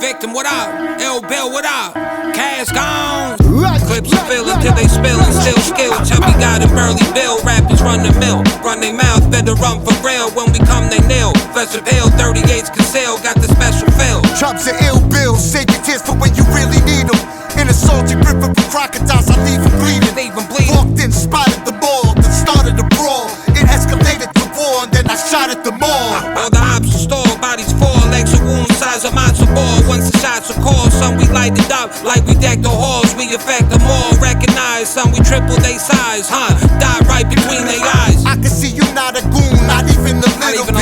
Viktum, what up? L Bill, what up? Cash gone. Clips are filling till they spillin', still skilled. Chubby got it, Burly Bill. Rappers run the mill, run they mouth, better run for real. When we come, they kneel. Flesh of hell, 38s concealed, got the special feel. Chubs are ill bills, save your tears for when you really need them. In a salty river for crocodiles, I leave them bleeding. Walked in, spotted the ball, then started a brawl. It escalated to war, and then I shot at them all. All the ops are stalled, bodies fall, legs are wound, size of matzo ball. Once the shots are called, some we light it up like we deck the halls. We affect them all, recognize some we triple they size, die right between their eyes. I can see you not a goon, not even a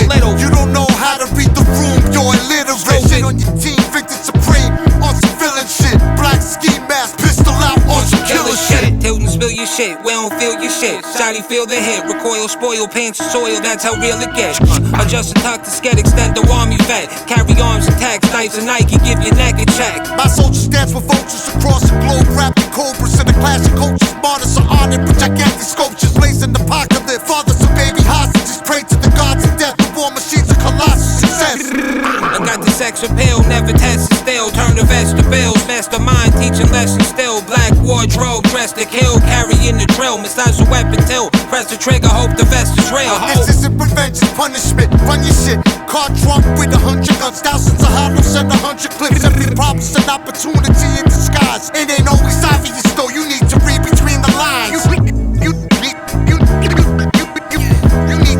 little. You don't know how to read the room, you're illiterate. Shit on your team, Victim Supreme, on some villain shit. Black ski mask, pistol out, on some killer shit. Tilton, spill your shit, we don't feel your shit. Shotty feel the hit, recoil, spoil, pants and soil, that's how real it gets. Adjust and tuck the sked, extend the army vet. Carry arms and tags, knives and Nike, give your neck a check. My soldiers dance with vultures across the globe, rapping cobras in the clash of coaches. Martyrs are honored with gigantic sculptures, blazing the apocalypse. Fathers of baby hostages, pray to the gods of death. The war machines of colossal success. I got the sex appeal, never tested still. Turn the vestibules, mastermind, teaching lessons still. Black wardrobe, dressed to kill, carrying the drill. Massage the weapon till, press the trigger, hope the vest is real. This isn't prevention, punishment, run your shit. Car drunk with 100 guns, thousands of hollows and 100 clips. Every problem's an opportunity in disguise. It ain't always obvious though, you need to read between the lines. You need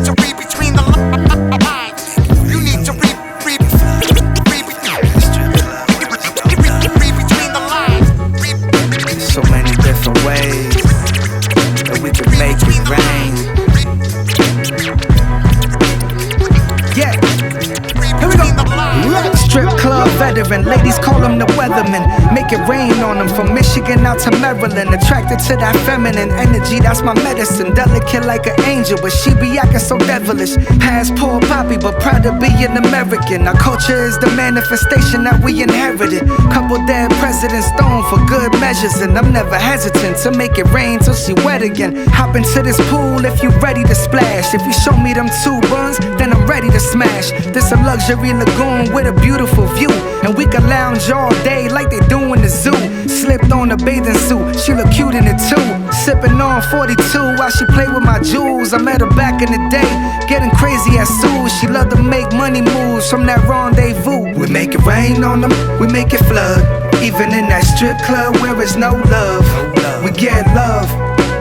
to read between the lines. You need to read between the lines. So many different ways that we can make it rain. Yeah, here we go. Strip club veteran, ladies call him the weatherman. Make it rain on him from Michigan out to Maryland. Attracted to that feminine energy, that's my medicine. Delicate like an angel, but she be acting so devilish. Past poor poppy, but proud to be an American. Our culture is the manifestation that we inherited. Couple dead presidents thrown for good measures, and I'm never hesitant to make it rain till she wet again. Hop into this pool if you ready to splash. If you show me them 2 buns, then I'm ready to smash. This a luxury lagoon with a beautiful view, and we can lounge all day like they do in the zoo. Slipped on a bathing suit, she look cute in it too. Sipping on 42 while she play with my jewels. I met her back in the day, getting crazy at Sue. She love to make money moves from that rendezvous. We make it rain on them, we make it flood. Even in that strip club where there's no love. We get love,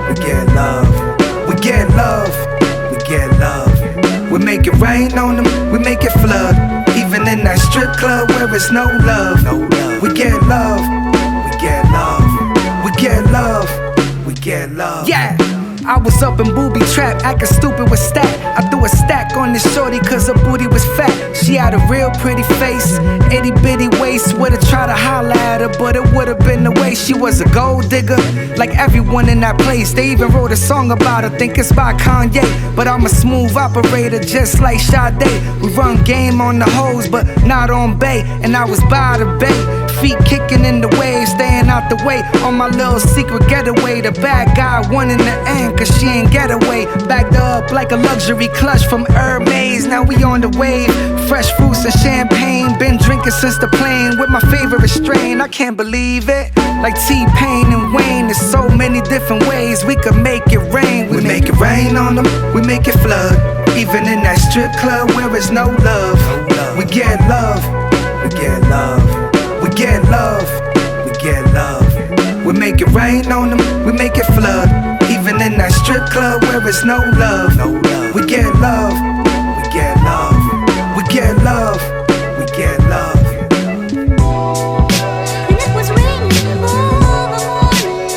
we get love, we get love, we get love. We make it rain on them, we make it flood. Even in that strip club where there's no love. We get love, we get love, we get love, we get love. Yeah, I was up in booby trap, acting stupid with stat. I threw a stack on this shorty cause her booty was fat. She had a real pretty face, itty bitty waist. Would've tried to holler at her, but it would've been the way. She was a gold digger, like everyone in that place. They even wrote a song about her, think it's by Kanye. But I'm a smooth operator, just like Sade. We run game on the hoes, but not on Bay. And I was by the bay, feet kicking in the waves, staying out the way. On my little secret getaway, the bad guy won in the end, cause she ain't get away. Backed up like a luxury clutch from Hermes. Now we on the wave, fresh fruits and champagne. Been drinking since the plane with my favorite strain. I can't believe it, like T-Pain and Wayne. There's so many different ways we could make it rain. We make it rain on them, we make it flood. Even in that strip club where there's no love. We get love, we get love, we get love, we get love. We make it rain on them, we make it flood. Even in that strip club where there's no love. We get love, we get love, we get love, we get love. And it was raining all the morning.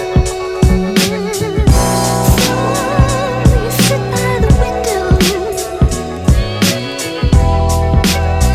So you sit by the window.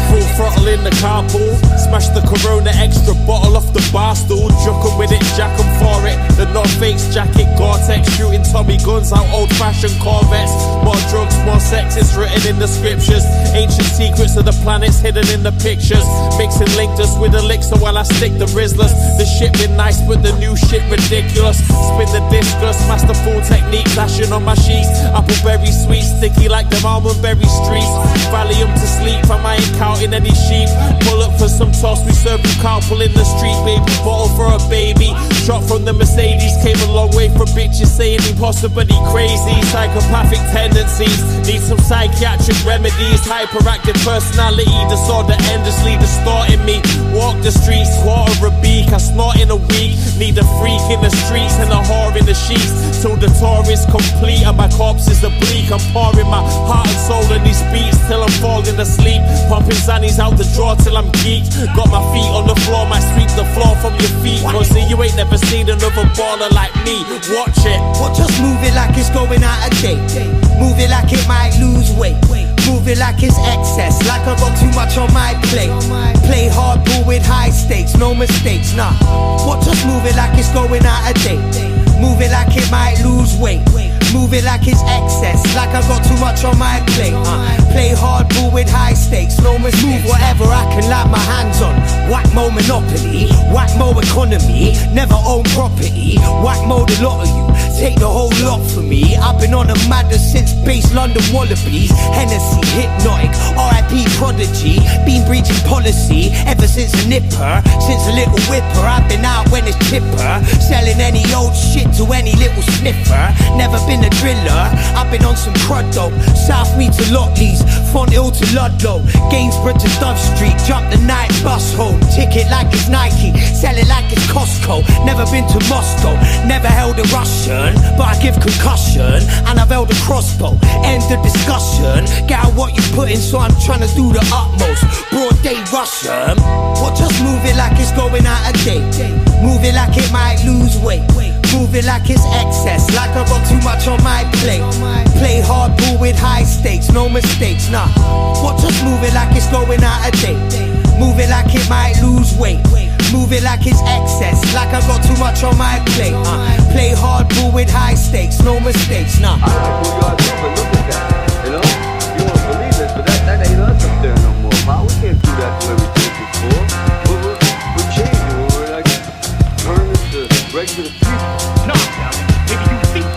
Full throttle in the carpool. Smash the Corona extra bottle off the bar stool. Juckin' with it, jack 'em for it. The North Face jacket, Gore-Tex, shooting Tommy guns out old-fashioned Corvettes. More drugs, more sex, it's written in the scriptures. Ancient secrets of the planets hidden in the pictures. Mixing linkers with elixir while I stick the Rizzlers. The shit been nice, but the new shit ridiculous. Spin the discus, masterful technique, flashing on my sheets. Appleberry sweet, sticky like them almond berry streets. Valium to sleep, I ain't counting any shit. sheep. Pull up for some toss, we serve you couple in the street, baby. Bottle for a baby. Shot from the Mercedes, came a long way from bitches saying impossibly crazy. Psychopathic tendencies, need some psychiatric remedies. Hyperactive personality disorder endlessly distorting me. Walk the streets, quarter a beak, I snort in a week. Need a freak in the streets and a whore in the sheets. Till the tour is complete and my corpse is oblique. I'm pouring my heart and soul in these beats till I'm falling asleep. Pumping zannies out the drawer till I'm geeked. Got my feet on the floor, might sweep the floor from your feet. Cause you ain't never seen another baller like me. Watch it. Well, just move it like it's going out of date. Move it like it might lose weight. Move it like it's excess, like I got too much on my plate. Play hardball with high stakes, no mistakes, nah. What, just move it like it's going out of date. Move it like it might lose weight. Move it like it's excess, like I got too much on my plate. Play hardball with high stakes, no mistakes. Move whatever I can lay my hands on. Whack-mo monopoly, whack-mo economy. Never own property, whack-mo the lot of you. Take the whole lot for me. I've been on a madder since base London Wallabies. Hennessy, hypnotic, R.I.P. prodigy. Been breaching policy ever since a nipper. Since a little whipper, I've been out when it's chipper. Selling any old shit to any little sniffer. Never been a driller, I've been on some crud dope. South Mead to Lotley's, Fonthill to Ludlow, Gainsborough to Dove Street. Jump the night bus home, ticket like it's Nike, sell it like it's Costco. Never been to Moscow, never held a Russian, but I give concussion, and I've held a crossbow. End the discussion, get out what you put in, so I'm trying to do the utmost. Broad day Russian, well just move it like it's going out of date. Move it like it might lose weight. Move it like it's excess, like I got too much on my plate. Play hardball with high stakes, no mistakes, nah. What, just move it like it's going out of date. Move it like it might lose weight. Move it like it's excess, like I got too much on my plate. Play hardball with high stakes, no mistakes, nah. I don't know who y'all do, but look at that, you know? You won't believe this, but that ain't us up there no more, Ma. We can't do that the way we did it before. We're changing, we're like turning to regular people. No, maybe you think.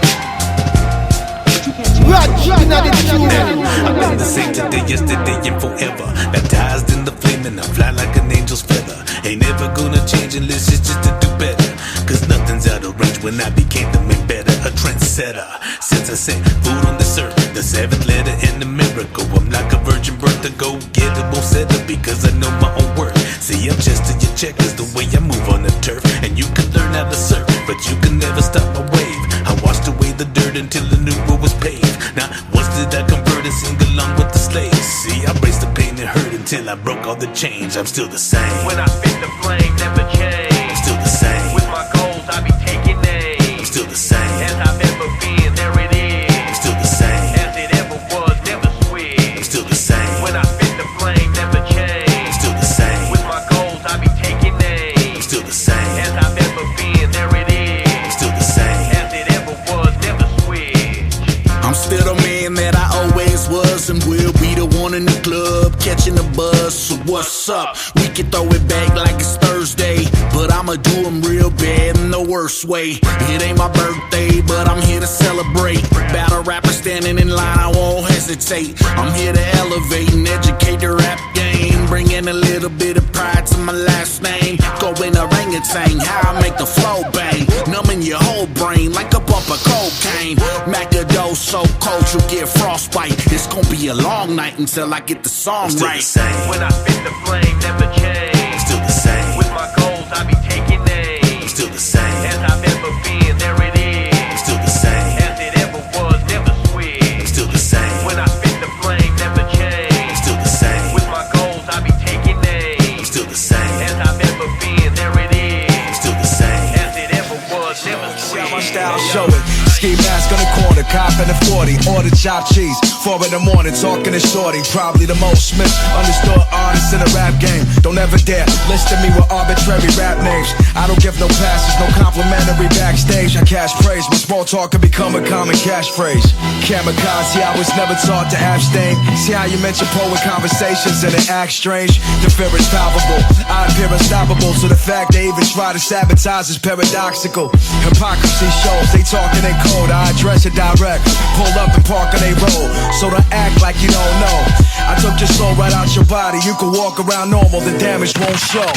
Radj, you're not in tune. I've been the same today, yesterday, and forever. Baptized in the flame and I fly like an angel's feather. Ain't never gonna change unless it's just to do better. Cause nothing's out of range when I became the man better. A trendsetter, since I set food on this earth. The seventh letter in the miracle. I'm like a virgin birth, to go get it, won't settle because I know my own worth. See, I'm just to your checkers, the way I move on the turf. And you can learn how to surf, but you can never stop my wave. I washed away the dirt until the new road was paved. Now, once did I convert and sing along with the slaves? See, I braced the pain and hurt until I broke all the chains. I'm still the same. When I spit the flame, never change. I'm still the same. With my goals, I be taking names. I'm still the same. As I've ever been, there it is. I'm still the same. As it ever was, never switch. I'm still the same. When I spit the flame, never change. I'm still the same. With my goals, I be taking names. I'm still the same. As I've ever been, there it is. I'm still the same. As it ever was, never switch. I'm still the man that I always was and will be the one in the club catching the buzz. So what's up? We can throw it back like it's Thursday, but I'ma do them real bad in the worst way. It ain't my birthday, but I'm here to celebrate. Battle rapper standing in line, I won't hesitate. I'm here to elevate and educate the rap game, bringing a little bit of pride to my last name. Going orangutan, how I make the flow bang, numbing your whole brain like a bump of cocaine. Macadose so cold you get frostbite. It's gonna be a long night until I get the song right. When I spit the flame, never change. I'm still the same. With my goals, I be taking names. I'm still the same. As I've ever been, there it is. I'm still the same. As it ever was, never switch. I'm still the same. When I spit the flame, never change. I'm still the same. With my goals, I be taking names. I'm still the same. As I've ever been, there it is. I'm still the same. As it ever was, never switch. My style, show it. Ski mask on the corner, cop in the 40, order chopped cheese. 4 in the morning, talking to shorty. Probably the most misunderstood artist in the rap game. Don't ever dare listen to me with arbitrary rap names. I don't give no passes, no complimentary backstage. I cash praise, but small talk can become a common catchphrase. Kamikaze, I was never taught to abstain. See how you mention poet conversations and it acts strange. The fear is palpable, I appear unstoppable. So the fact they even try to sabotage is paradoxical. Hypocrisy shows, they talking in code, I address it direct. Pull up and park on they road, so don't act like you don't know. I took your soul right out your body. You can walk around normal, the damage won't show.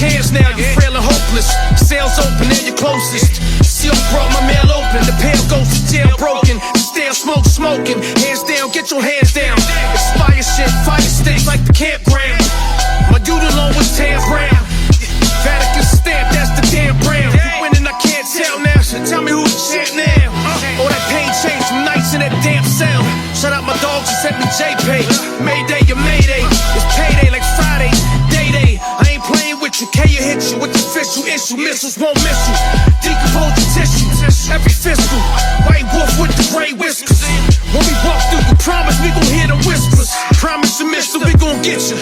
Cans now, you're frail and hopeless. Sales open and you're closest. Seal brought my mail open. The pale goes to jail broken. Stale smoke smoking. Hands down, get your hands down. Expire shit, fire stinks like the campground. My dude alone was tan brown. Vatican stamp, that's the damn brown. Winning, I can't tell now. So tell me who's the champ now. All that pain changed from nights in that damn cell. Shut out my dogs and sent me JP. Mayday, your mayday. It's payday like Friday. Day. I ain't playing with you. K, you hit you with the official issue. Missiles won't miss you. Decompose the tissue. Every fiscal. White wolf with the gray whiskers. When we walk through, we promise we gon' hear the whispers. Promise you miss, so we gon' get you.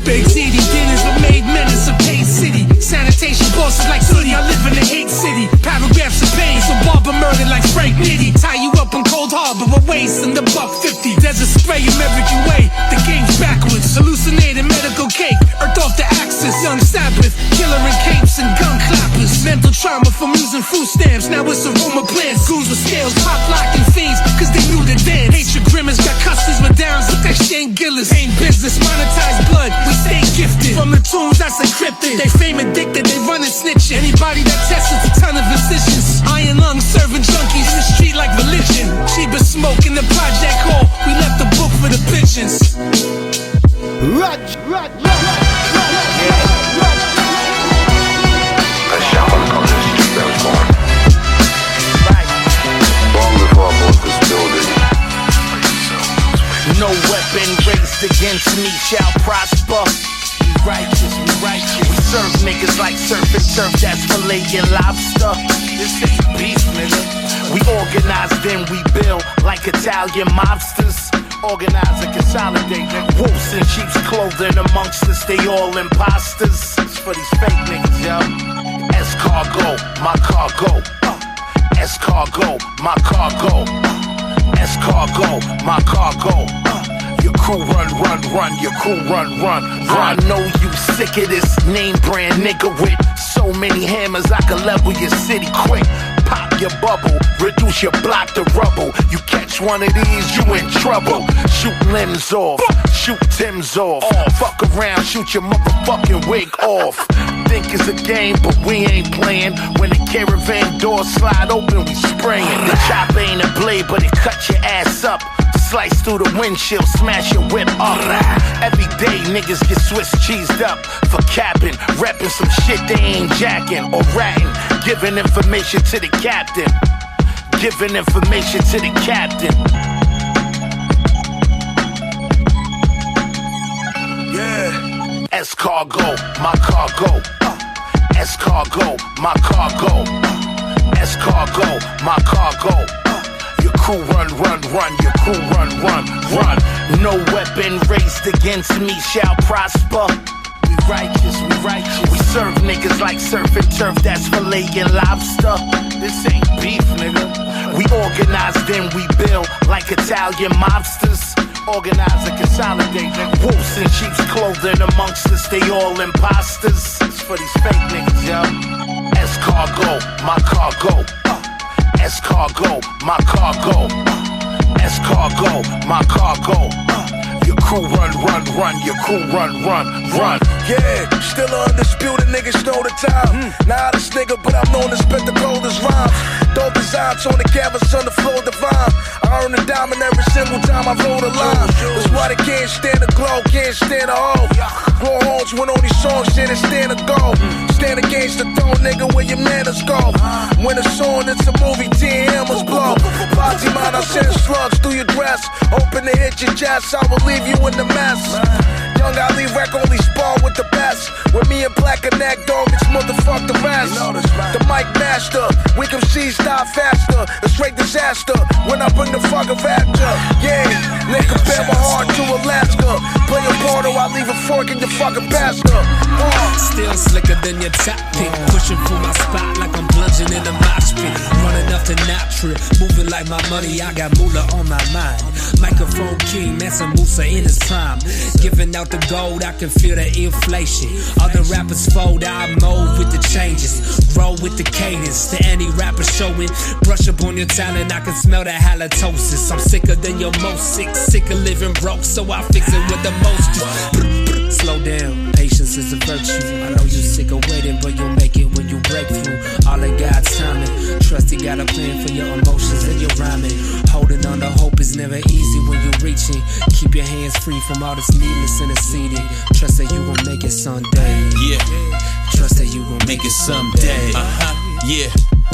Big city dinners were made menace of Pain City. Sanitation bosses like Sooty, I live in the hate city. Paragraphs of pain, so barber murdered like Frank Nitty. Tie you up in Cold Harbor, a waste in the $1.50. There's a spray American way, the game's backwards. Hallucinated medical cake, earth off the axis. Young Sabbath, killer in capes and gun clappers. Mental trauma from using food stamps, now it's a room of plans. Schools with scales, pop locking fiends, cause they knew the dance. Hatred grimace, got customers with downs, look like Shane Gillis. Ain't business, monetized blood, we stay gifted. From the tunes that's encrypted, they fame addicted, they run and snitching. Anybody that tests us, a ton of incisions. Iron lungs serving junkies in the street like religion. Cheaper smoke in the project hall, we left the book for the pigeons. Radj. A shaman on this street I was born. Long before I bought this building. No weapon raised against me shall prosper. We righteous. We serve niggas like surf and turf, that's filet and lobster. This ain't beef, nigga. We organize, then we build like Italian mobsters. Organize and consolidate, nigga. Wolves in sheep's clothing amongst us, they all imposters. It's for these fake niggas, yo. Escargot, my cargo. Escargot, my cargo. Escargot, my cargo. Your crew run, your crew run. I know you sick of this name brand nigga with so many hammers I can level your city quick. Pop your bubble, reduce your block to rubble. You catch one of these, you in trouble. Shoot limbs off, shoot Tim's off. Fuck around, shoot your motherfucking wig off. Think it's a game, but we ain't playing. When the caravan doors slide open, we spraying. The chopper ain't a blade, but it cut your ass up. Slice through the windshield, smash your whip up. Every day niggas get Swiss cheesed up for capping, repping some shit they ain't jacking or ratting. Giving information to the captain. Giving information to the captain. Yeah. Escargot, my cargo. Escargot, my cargo. Escargot, my cargo. Your crew run, your crew run. No weapon raised against me shall prosper. We righteous. We serve niggas like surf and turf, that's filet and lobster. This ain't beef, nigga. We organize, then we build like Italian mobsters. Organize and consolidate, nigga. Wolves in sheep's clothing amongst us, they all imposters. It's for these fake niggas, yo. Escargot, my cargo. Escargot, my cargo. Escargot, my cargo. Your crew run, your crew run. Yeah, still an undisputed nigga, stole the time. Nah, this nigga, but I'm known to spit the coldest rhymes. Dope designs on the canvas, on the floor divine. I earn a diamond every single time I roll the line. That's why they can't stand the glow, can't stand the hoe. Blow homes when only songs shit and stand to go. Stand against the throne, nigga, where your manners go. When it's on, it's a movie, 10 hammers blow. Body mine, I send slugs through your dress, hoping to hit your chest. I will leave you in the mess. Young Ali Rec only spar with the best. With me and Black and Neck Dog, it's motherfuck the rest. The mic master, Viktum C style faster. A straight disaster when I bring the fucking raptor. Yeah, they compare my heart to Alaska. Play a part or I leave a fork in your fucking bastard. Still slicker than your top pick. Pushing for my spot like I'm plunging in a mosh pit. Running up to not trip. Moving like my money, I got moolah on my mind. Microphone king, Mansa Musa in his prime. Giving out the gold, I can feel the inflation. Other rappers fold, I mold with the changes. Roll with the cadence. To any rapper showing, brush up on your talent, I can smell the halitosis. I'm sicker than your most sick. Sick of living broke, so I fix it with the most. Slow down, patience is a virtue. I know you're sick of waiting, but you'll make it when you break through. All in God's timing. Trust He got a plan for your emotions and your rhyming. Holding on to hope is never easy when you're reaching. Keep your hands free from all this needless interceding. Trust that you gon' make it someday. Yeah. Trust that you gon' make it someday. Yeah.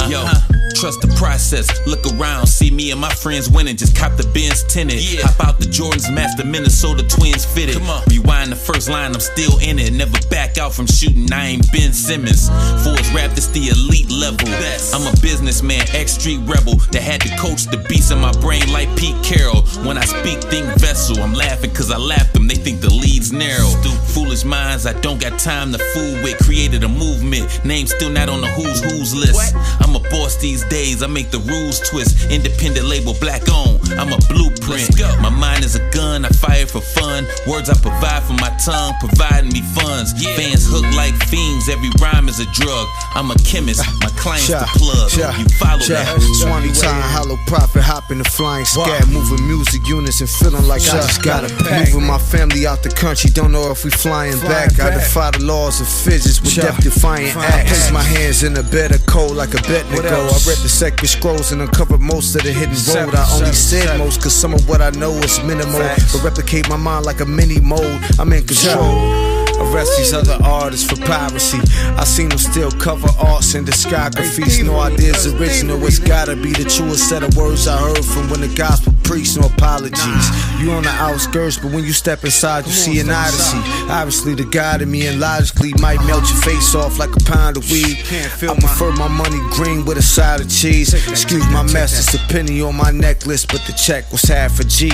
Yo, trust the process. Look around, see me and my friends winning. Just cop the Benz tinted. Hop out the Jordans, match the Minnesota Twins fitted. Rewind the first line, I'm still in it. Never back out from shooting, I ain't Ben Simmons. Force rap, this the elite level. I'm a businessman, ex-street rebel that had to coach the beats in my brain like Pete Carroll. When I speak, think vessel. I'm laughing cause I laugh them, they think the lead's narrow. Foolish minds I don't got time to fool with. Created a movement, name still not on the who's list. I'm a boss these days, I make the rules twist. Independent label, black on, I'm a blueprint. My mind is a gun, I fire for fun. Words I provide for my tongue, providing me funds. Fans hook like fiends, every rhyme is a drug. I'm a chemist, my client's the plug. You follow that. Swanee time, hollow profit, hopping the flying scat. Moving music units and feeling like I just got a pack. Moving my family out the country, don't know if we flying back. I defy the laws of physics with death-defying acts. Place my hands in a bed of cold like a bed to go. I read the sacred scrolls and uncovered most of the hidden road. I only said most cause some of what I know is minimal. But replicate my mind like a mini mode. I'm in control. Arrest these other artists for piracy. I seen them still cover arts and discographies. No ideas original, it's gotta be the truest set of words I heard from when the gospel preached. No apologies. You on the outskirts, but when you step inside, you see an odyssey. Obviously, the God in me and logically might melt your face off like a pound of weed. I prefer my money green with a side of cheese. Excuse my mess, it's a penny on my necklace, but the check was half a G.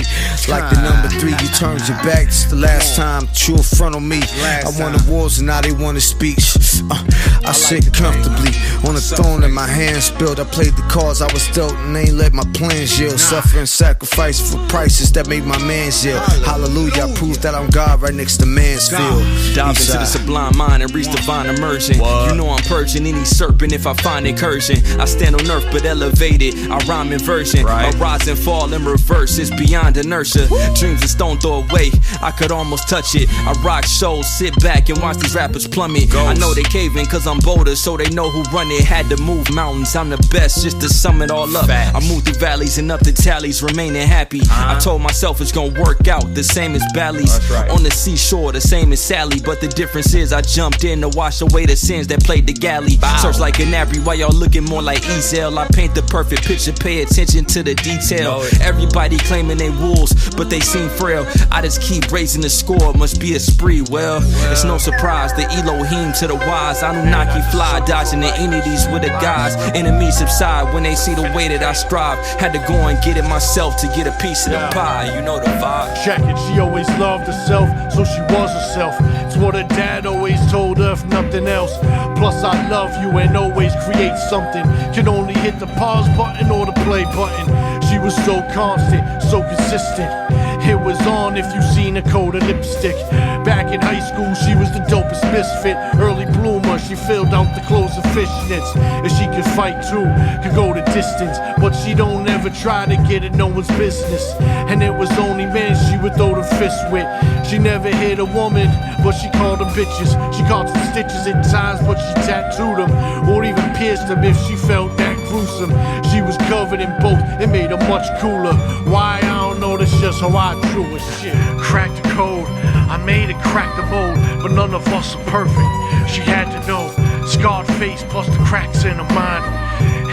Like the number 3, you turned your back. It's the last time that you in front of me. I won the wars and now they want a speech. I sit comfortably on a throne and my hands built. I played the cards I was dealt and ain't let my plans yield. Suffering sacrifice for prices that made my man's yield. Hallelujah, I proved that I'm God right next to Mansfield. Dive into the sublime mind and reach divine immersion. You know I'm purging any serpent if I find incursion. I stand on earth but elevated, I rhyme inversion. I rise and fall in reverse, it's beyond inertia. Dreams a stone throw away, I could almost touch it. I rock shows, sit back and watch these rappers plummet. I know they caving cause I'm bolder, so they know who run it. Had to move mountains, I'm the best just to sum it all up. I moved through valleys and up the tallies, remaining happy. I told myself it's gonna work out, the same as Bally's. On the seashore, the same as Sally. But the difference is I jumped in to wash away the sins that played the galley. Search like an Abry while y'all looking more like Ezel. I paint the perfect picture, pay attention to the detail. Everybody claiming they wolves, but they seem frail. I just keep raising the score, must be a spree. Well, it's no surprise, the Elohim to the wise. Anunnaki fly, dodging the entities with the guys. Enemies subside when they see the way that I strive. Had to go and get it myself to get a piece of the pie, you know the vibe. Check it, she always loved herself, so she was herself. It's what her dad always told her, if nothing else. Plus I love you and always create something. Can only hit the pause button or the play button. She was so constant, so consistent. It was on if you seen a coat of lipstick. Back in high school, she was the dopest misfit. Early bloomer, she filled out the clothes of fishnets. And she could fight too, could go the distance. But she don't ever try to get it, no one's business. And it was only men she would throw the fist with. She never hit a woman, but she called them bitches. She caught some stitches at times, but she tattooed them. Or even pierced them if she felt that gruesome. She was covered in both, it made her much cooler. Why, I don't know, that's just how I drew it. Shit, crack the code, I made it crack the mold. But none of us are perfect, she had to know. Scarred face plus the cracks in her mind.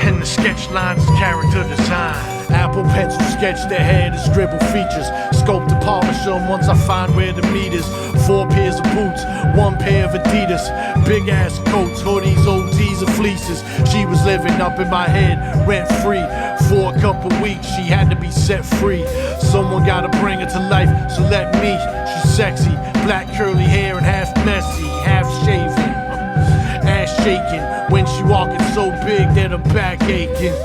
And the sketch lines is character design. Apple pencil sketch their hair to scribble features. Sculpt and polish them once I find where the meat is. 4 pairs of boots, 1 pair of Adidas. Big ass coats, hoodies, OTs, and fleeces. She was living up in my head, rent free. For a couple weeks, she had to be set free. Someone gotta bring her to life, so let me. She's sexy, black curly hair and half messy, half shaven. Ass shaking when she walking so big that her back aching.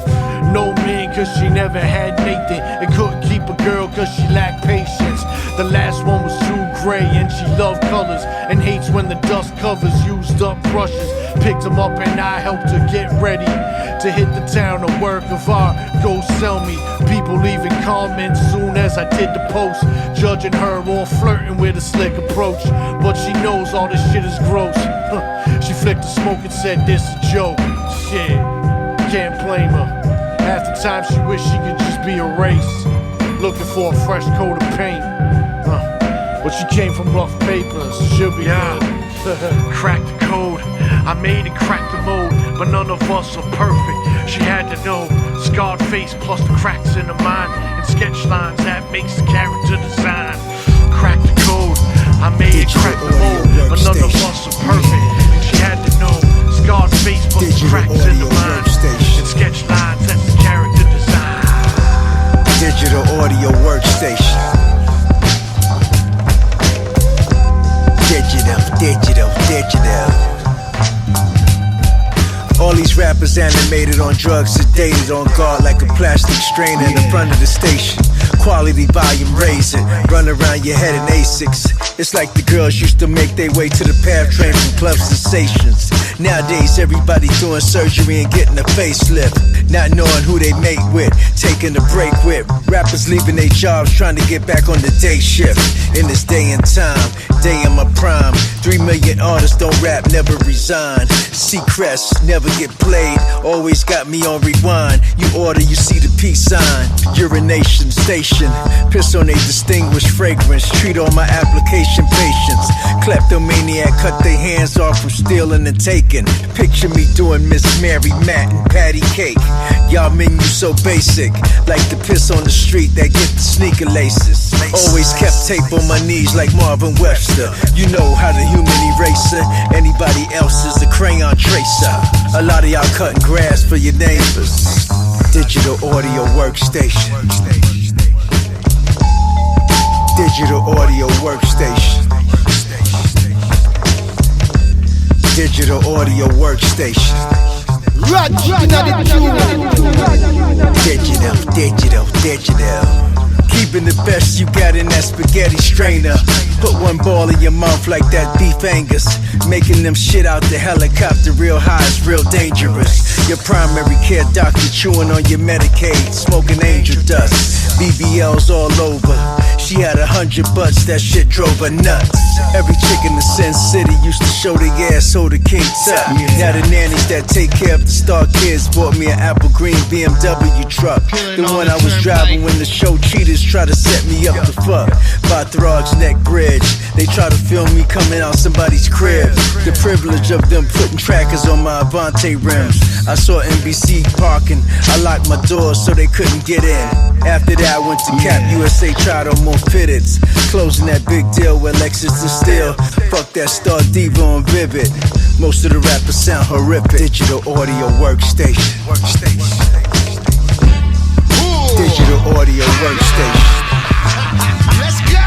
No man cause she never had Nathan, and couldn't keep a girl cause she lacked patience. The last one was too gray and she loved colors, and hates when the dust covers used up brushes. Picked him up and I helped her get ready to hit the town, a work of art, go sell me. People leaving comments soon as I did the post, judging her or flirting with a slick approach. But she knows all this shit is gross. She flicked the smoke and said this a joke. Shit, can't blame her. Half the time she wished she could just be erased, looking for a fresh coat of paint. But she came from rough papers, she'll be crack the code, I made it crack the mode, but none of us are perfect. She had to know, scarred face plus the cracks in the mind, and sketch lines that makes the character design. Crack the code, I made it crack the mode, but none of us are perfect. And she had to know, scarred face plus the cracks in the mind, and sketch lines that's the character design. Digital audio workstation. Digital. All these rappers animated on drugs, sedated on guard like a plastic strainer in the front of the station. Quality volume raising, run around your head in Asics. It's like the girls used to make their way to the path train from club sensations. Nowadays everybody doing surgery and getting a facelift, not knowing who they mate with, taking a break with. Rappers leaving their jobs trying to get back on the day shift. In this day and time, day in my prime, 3 million artists don't rap, never resign. Secrets never get played, always got me on rewind. You order, you see the peace sign. Urination station, piss on a distinguished fragrance. Treat all my application patients. Kleptomaniac cut their hands off from stealing and taking. Picture me doing Miss Mary, Matt, and Patty Cake. Y'all menu so basic, like the piss on the street that get the sneaker laces. Always kept tape on my knees like Marvin Webster. You know how the human eraser, anybody else is a crayon tracer. A lot of y'all cutting grass for your neighbors. Digital audio workstation. Digital audio workstation. Digital audio workstation. Digital. Keeping the best you got in that spaghetti strainer. Put one ball in your mouth like that beef Angus. Making them shit out the helicopter real high is real dangerous. Your primary care doctor chewing on your Medicaid, smoking angel dust. BBLs all over. She had 100 butts, that shit drove her nuts. Every chick in the Sin City used to show their ass so the king tuck. Now the nannies that take care of the star kids bought me an apple green BMW truck. The one I was driving when the show cheaters try to set me up to fuck. By Throg's Neck Bridge, they try to film me coming out somebody's crib. The privilege of them putting trackers on my Avante rims. I saw NBC parking, I locked my doors so they couldn't get in. After that I went to Cap USA, tried on more fitteds. Closing that big deal with Lexus and Steel. Fuck that Star Diva on Vivid. Most of the rappers sound horrific. Digital audio workstation. Digital audio workstation. Let's go!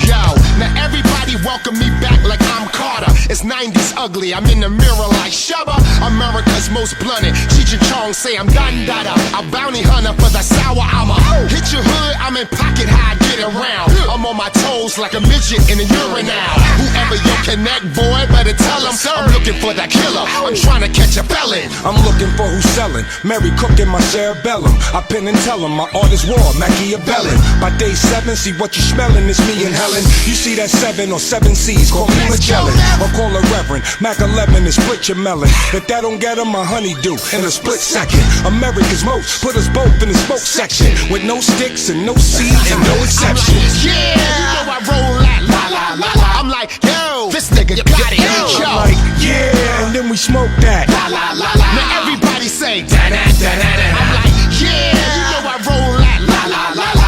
Yo, now everybody welcome me back like I'm Carter. It's 90s ugly, I'm in the mirror like Shubba. America's most blunted. Cheech and Chong say I'm Dada. A bounty hunter for the sour I'ma hit your hood, I'm in pocket high, get around. I'm on my toes like a midget in a urinal. Whoever you connect, boy, better tell him I'm looking for that killer. I'm trying to catch a felon. I'm looking for who's selling. Mary cooking my cerebellum. I pin and tell him my art is war, Machiavellian. By day 7, see what you smelling is me and Helen. You see that 7 or 7 C's, call me Magellan. Or call her Reverend. Mac 11 is split your melon. If that don't get him, a honeydew in a split second. America's most put us both in the smoke section with no sticks and no seeds and no exceptions. Yeah, you know I roll like la la la la. I'm like, yo, this nigga got it. Yo, I'm like, yeah, and then we smoke that. La la la la. Now everybody say da da da da da. I'm like, yeah, you know I roll like la la la la.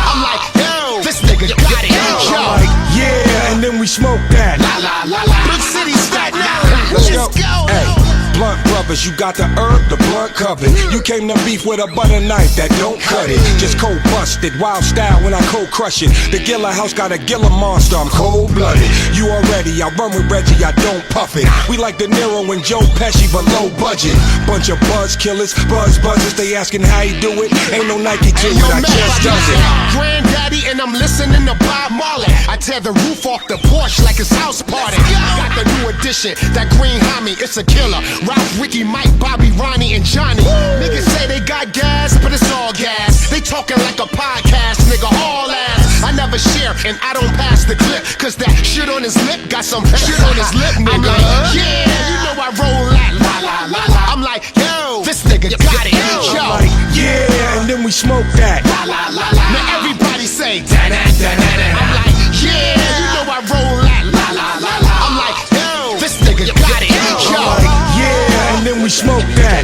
lovers. You got the herb, the blunt covered. You came to beef with a butter knife that don't cut it. Just cold busted, wild style when I cold crush it. The Gilla House got a Gilla monster, I'm cold blooded. You already, I run with Reggie, I don't puff it. We like De Niro and Joe Pesci, but low budget. Bunch of buzz killers, buzzers, they asking how he do it. Ain't no Nike to it, I just does it. Granddaddy and I'm listening to Bob Marley. I tear the roof off the Porsche like it's house party. Got the new edition, that green homie, it's a killer. Ralph, Ricky, Mike, Bobby, Ronnie, and Johnny. Niggas say they got gas, but it's all gas. They talking like a podcast, nigga, all ass. I never share and I don't pass the clip, cause that shit on his lip got some shit on his lip, nigga. I'm like, yeah, you know I roll that, la la la la. I'm like, yo, this nigga got it, yo. I'm like, yeah, and then we smoke that, la la la la. Now everybody say, da da da da da. I'm like, yeah, you know I roll that, la la la la. I'm like, yo, this nigga got it, yo. I'm like, yeah, and then we smoke that.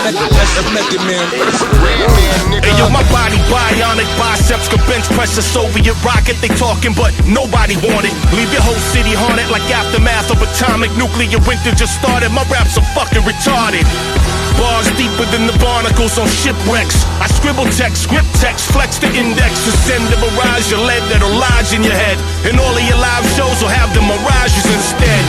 Let's make it, man. Hey, yo, my body bionic, biceps can bench press a Soviet rocket. They talking, but nobody want it. Leave your whole city haunted like aftermath of atomic nuclear winter just started. My raps are fucking retarded. Bars deeper than the barnacles on shipwrecks. I scribble text, script text, flex the index to send a barrage of lead that'll lodge in your head. And all of your live shows will have the mirages instead.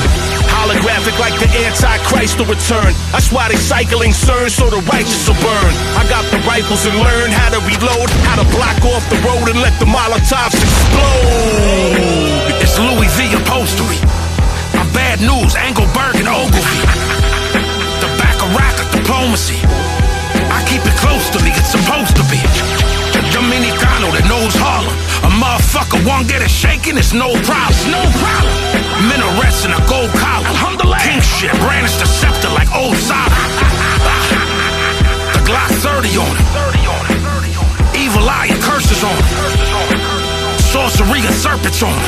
Holographic like the Antichrist will return. That's why they cycling CERN so the righteous will burn. I got the rifles and learn how to reload, how to block off the road and let the Molotovs explode. It's Louis V upholstery. My bad news, Engelberg and Ogilvy. The Baccarat diplomacy. I keep it close to me, it's supposed to be. The Dominicano that knows Harlem. A motherfucker won't get it shaking, it's no problem. No problem. Minarets in a gold collar. King shit, brandish the scepter like old Sodom. The Glock 30 on it. Evil eye and curses on it. Sorcery and serpents on it.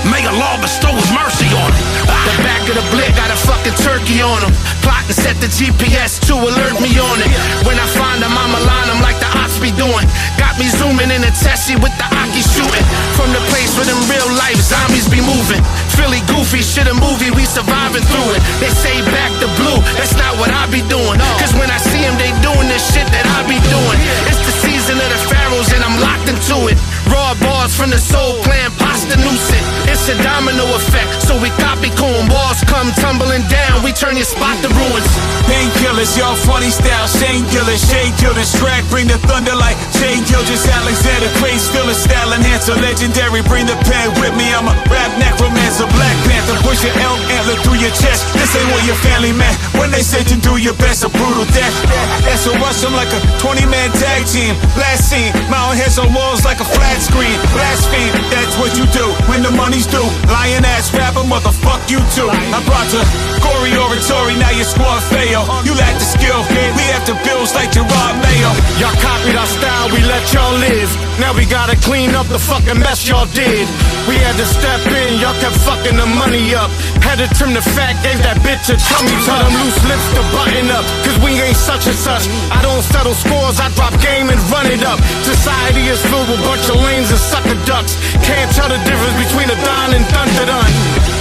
May Allah bestow his mercy on him. The back of the blick got a fucking turkey on him. Plot and set the GPS to alert me on it. When I find him, I'ma line him like the ops be doing. Got me zooming in a Tessie with the Aki shooting. From the place where them real life zombies be moving. Philly goofy shit a movie, we surviving through it. They say back the blue, that's not what I be doing. Cause when I see them, they doing this shit that I be doing. It's the season of the pharaohs and I'm locked into it. Raw bars from the soul clan, pasta nuisance. It's a domino effect, so we copy coon. Walls come tumbling down, we turn your spot to ruins. Painkillers, y'all funny style, Shane Gillis, Shane Gillis, track, bring the thunder like Shane Gilgis, Alexander, Craze, Phyllis, style enhancer, legendary, bring the pen with me, I'm a rap necromancer, Black Panther, push your elk antler through your chest, this ain't what your family meant, when they said to do your best, a brutal death, SOS, I'm like a 20-man tag team, last scene, mountain heads on walls like a flat screen, blaspheme, that's what you do, when the money's due, lying ass rapper, motherfuck you too, I brought to gory oratory, now your squad fail. You lack the skill, we have the bills like Gerard Mayo. Y'all copied our style, we let y'all live. Now we gotta clean up the fucking mess y'all did. We had to step in, y'all kept fucking the money up. Had to trim the fat, gave that bitch a tummy tuck. Them loose lips to button up, cause we ain't such and such. I don't settle scores, I drop game and run it up. Society is filled with bunch of lanes and sucker ducks. Can't tell the difference between a Don and Dun-da-dun.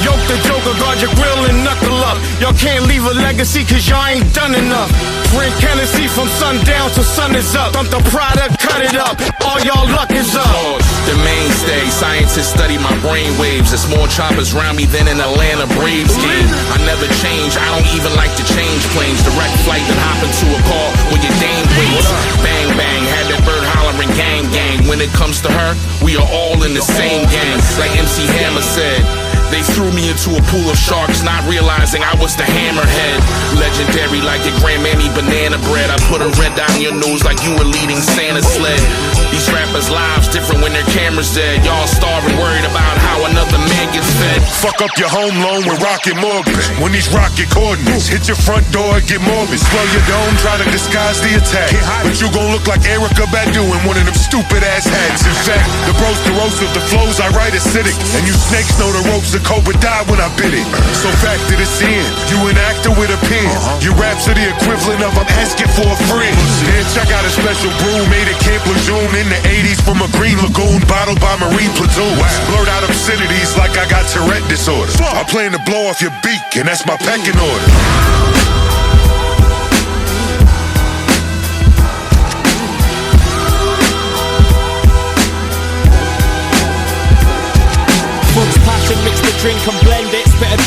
Yoke the joker, guard your grill and knuckle up. Y'all can't leave a legacy cause y'all ain't done enough. Drink Hennessy from sundown till sun is up. Dump the product, cut it up, all y'all luck is up. The mainstay, scientists study my brain waves. There's more choppers around me than an Atlanta Braves game. I never change, I don't even like to change planes. Direct flight, then hop into a car when your dame waits. Bang bang, had that bird hollering gang gang. When it comes to her, we are all in the same gang. Like MC Hammer said, they threw me into a pool of sharks, not realizing I was the hammerhead. Legendary like your grandmammy banana bread. I put a red down your nose like you were leading Santa's sled. These rappers' lives different when their cameras dead. Y'all starving, worried about how another man gets fed. Fuck up your home loan with rocket mortgage. When these rocket coordinates hit your front door, get morbid. Swell your dome, try to disguise the attack, but you gon' look like Erykah Badu in one of them stupid ass hats. In fact, the bro's corrosive, the flows I write acidic, and you snakes know the ropes. The cobra died when I bit it. So back to the scene, you an actor with a pen. Your raps are the equivalent of I'm asking for a friend. Bitch, I got a special brew made at Camp Lejeune in the 80s from a green lagoon bottled by Marine platoons. Blurt out obscenities like I got Tourette disorder. I plan to blow off your beak and that's my pecking order.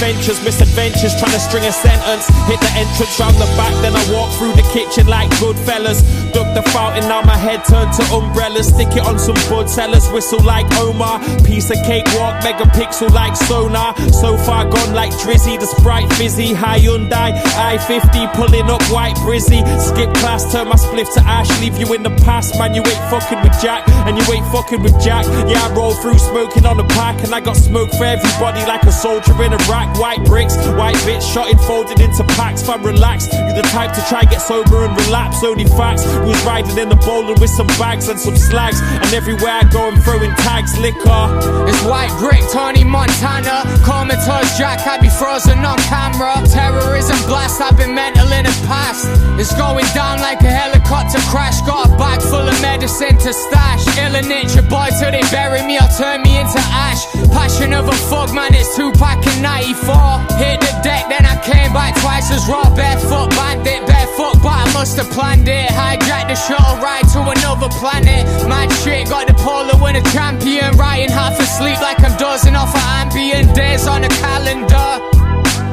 adventures, misadventures, trying to string a sentence. Hit the entrance round the back, then I walk through the kitchen like Goodfellas. Dug the fountain, now my head turned to umbrellas. Stick it on some bud sellers, whistle like Omar. Piece of cake walk, megapixel like sonar. So far gone like Drizzy, the Sprite fizzy. High Hyundai, I-50, pulling up white brizzy. Skip class, turn my spliff to ash, leave you in the past. Man, you ain't fucking with Jack, and you ain't fucking with Jack. Yeah, I roll through smoking on the pack, and I got smoke for everybody like a soldier in Iraq. White bricks, white bits, shot and folded into packs. Fam, relax, you the type to try get sober and relapse. Only facts, who's riding in the bowler with some bags and some slags. And everywhere I go I'm throwing tags, liquor. It's white brick, Tony Montana. Comatose Jack, I be frozen on camera. Terrorism blast, I've been mental in the past. It's going down like a helicopter crash. Got a bag full of medicine to stash. Ill and itch, your boy till they bury me, I'll turn me into ash. Passion of a fog, man, it's Tupac in 94. Hit the deck, then I came back twice as raw. Barefoot bandit, barefoot, but I must have planned it. Hijack the shuttle ride to another planet. Mad shit, got the polo win a champion. Writing half asleep like I'm dozing off of Ambien. Days on the calendar.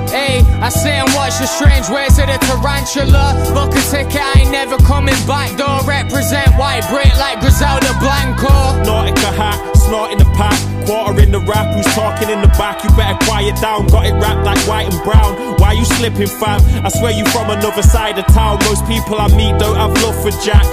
Hey, I sit and watch the strange ways of the tarantula. Book a ticket, I ain't never coming back. Don't represent white brick like Griselda Blanco. Nautica hat, snorting the pack. Quarter in the rap, who's talking in the back? You better quiet down, got it wrapped like white and brown. Why you slipping, fam? I swear you from another side of town. Most people I meet don't have love for Jack.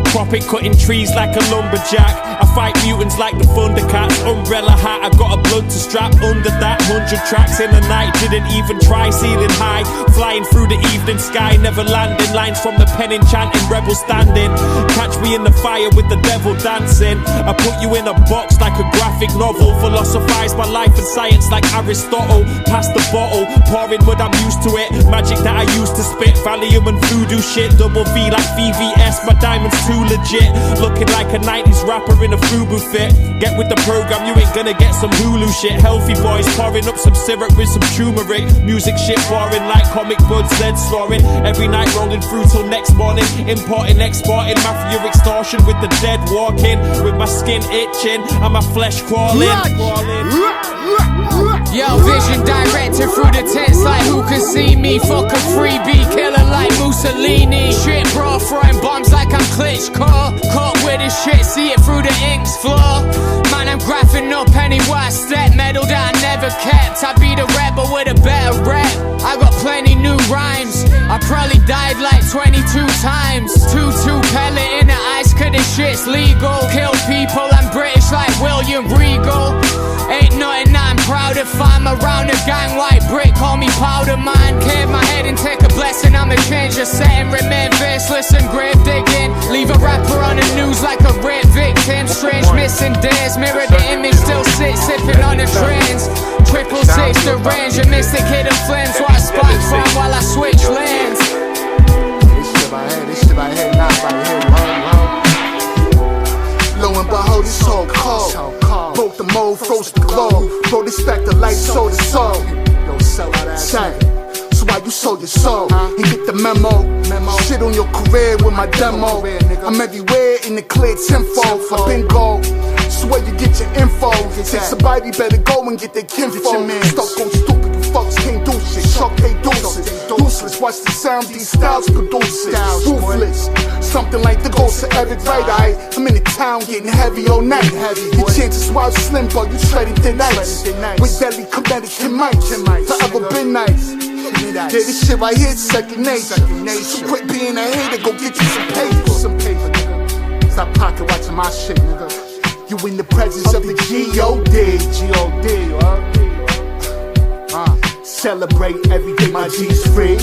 Profit cutting trees like a lumberjack. I fight mutants like the Thundercats. Umbrella hat, I got a blood to strap under that. 100 tracks in the night, didn't even try. Ceiling high, flying through the evening sky, never landing. Lines from the pen enchanting, rebel standing. Catch me in the fire with the devil dancing. I put you in a box like a graphic novel. Philosophize my life and science like Aristotle. Pass the bottle, pouring mud, I'm used to it. Magic that I used to spit, Valium and voodoo shit. Double V like VVS, my diamonds too legit. Looking like a 90s rapper in a FUBU fit. Get with the program, you ain't gonna get some Hulu shit. Healthy boys pouring up some syrup with some turmeric. Music shit boring like comic books, Zed snoring. Every night rolling through till next morning. Importing, exporting, mafia extortion with the dead walking. With my skin itching and my flesh crawling. Yo, vision directed through the tents like who can see me? Fuck a freebie, killer like Mussolini. Shit, bro, throwing bombs like I'm Klitschko. Caught with the shit, see it through the ink's floor. Man, I'm graphing up anywhere I step. Medal that I never kept. I be the rebel with a better rep. I got plenty new rhymes. I probably died like 22 times. 2-2 pellet in the ice, cause this shit's legal. Kill people, I'm British like William Regal. Ain't nothing I'm proud if I'm around the gang. White brick, call me powder man. Cave my head and take a blessing. I'ma change the setting, remain faceless and grave digging. Leave a rapper on the news like a rape victim. Strange missing days, mirror the image, still sit sipping on the trains. 666 the range, a mystic hit of flames. Where I spot from while I switch lanes. This shit right here, not right here, Lo and behold, it's so cold. Broke the mold, froze the globe. Bro, they stack the light, sold the soul. Check. So why you sold your soul? And get the memo. Shit on your career with my demo. I'm everywhere in the clear tenfold. I've been gold. So where you get your info? Say somebody better go and get their kinfolk. Stop going stupid, you fucks can't do shit. Shock they doses. Useless, watch the sound these styles produce it. Ruthless, something like the ghost of Eric Right. I'm in the town getting heavy all night. Your chances wild slim, but you treading thin ice. With deadly kinetic and might. Forever been nice. Yeah, this shit right here is second nature. So quit being a hater, go get you some paper. Nigga. Stop pocket watching my shit, nigga. You in the presence of the G.O.D. Celebrate every day my G's free.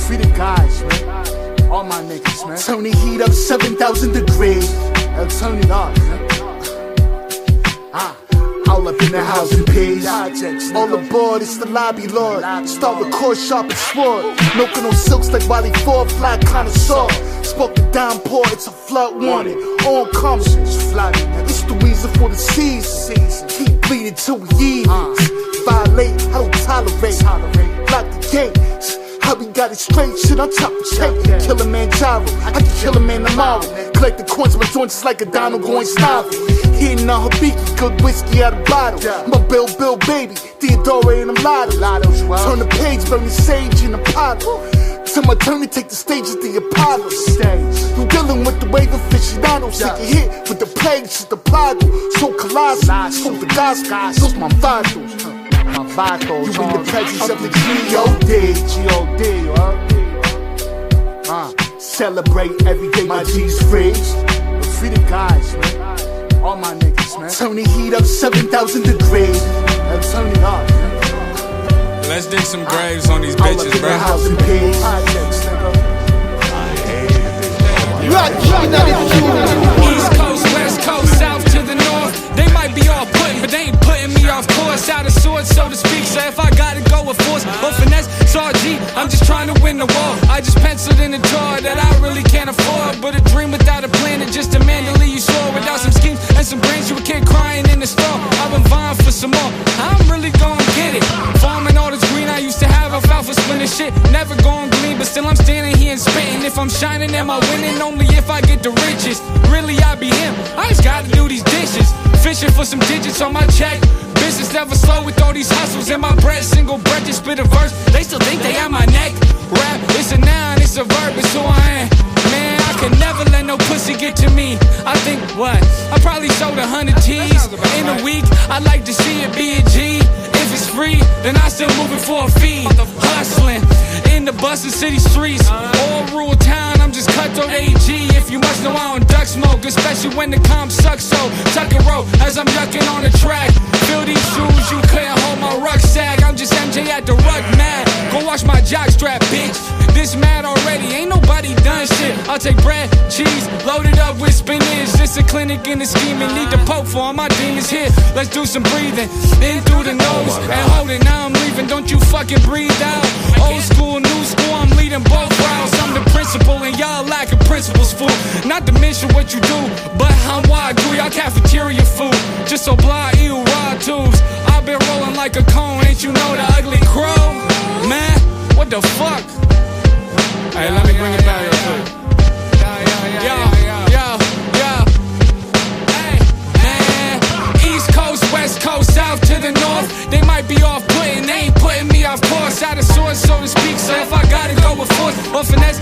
Free the guys, man. All my niggas, man. Turn the heat up 7,000 degrees. I'll turn it up, man. All up in the house in peace. All aboard, it's the lobby, Lord. Start with core sharp and sword. Milking on silks like Wally Ford, fly connoisseur. Spoke the downpour, it's a flood warning. On coming, it's the reason for the season. Keep bleeding till we eat. Violate, I don't tolerate. Lock the gates. How we got it straight, shit on top of tape. Kill a man gyro, I can kill a man tomorrow. Collect the coins, my joints is like a dino going starving. Here waiting on Habiki, good whiskey out of bottle. My Bill baby, Theodora and a lotto. Turn the page, burn the sage in a bottle. Till my turn to take the stage at the Apollo stage. You dealing with the wave aficionados. Take a hit with the plagues, it's the plago. So colossal, so the gospel. Those my vitals. My vitals. You in the presence of the G.O.D. Celebrate every day, my G's free. Free the guys, man. All my niggas, man. Turn the heat up 7,000 degrees. And turn it up, man. Let's dig some graves on these bitches, bro. East Coast, West Coast, South to the North. They might be off putting, but they ain't putting me off course. Out of sorts, so to speak. So if I gotta go with force or finesse, G, I'm just trying to win the war. I just penciled in a tour that I really can't afford. But a dream without a plan is just a man to leave you sore. Without some schemes and some brains, you a kid crying in the store. I've been vying for some more. I'm really gonna get it. Farming all this green I used to have, alfalfa splinter shit. Never going glean, but still I'm standing here and spitting. If I'm shining, am I winning? Only if I get the riches. Really, I be him. I just gotta do these dishes. Fishing for some digits on my check. Business never slow with all these hustles in my breath. Single breath, just spit a verse. They still think they at my neck. Rap, it's a noun, it's a verb, it's who I am. Man, I could never let no pussy get to me. I think, what? I probably sold 100 T's in a week. I'd like to see it be a G. If it's free, then I still moving for a fee. Hustling in the bustin' city streets. All rural town, I'm just cutthroat AG. If you must know, I don't duck smoke, especially when the comp sucks. So tuck a rope as I'm yucking on the track. Feel these shoes, you couldn't hold my rucksack. I'm just MJ at the rug mad. Go watch my jock strap, bitch. This mad already, ain't nobody done shit. I'll take bread, cheese, loaded up with spinach. This a clinic in the scheming. Need the poke for all my demons here. Let's do some breathing. In through the nose and hold it. Now I'm leaving, don't you fucking breathe out. Old school, new school, I'm leading both routes. I'm the principal and y'all lacking principles, fool. Not to mention what you do, but how I agree. Y'all cafeteria food, just so blind, ew, raw tubes. I've been rolling like a cone, ain't you know the ugly crow? Man, what the fuck? Hey, let me bring it back real quick. Yo. Hey, man. East Coast, West Coast, South to the North. They might be off putting, they ain't putting me off course. Out of sorts, so to speak. So if I gotta go with force or finesse,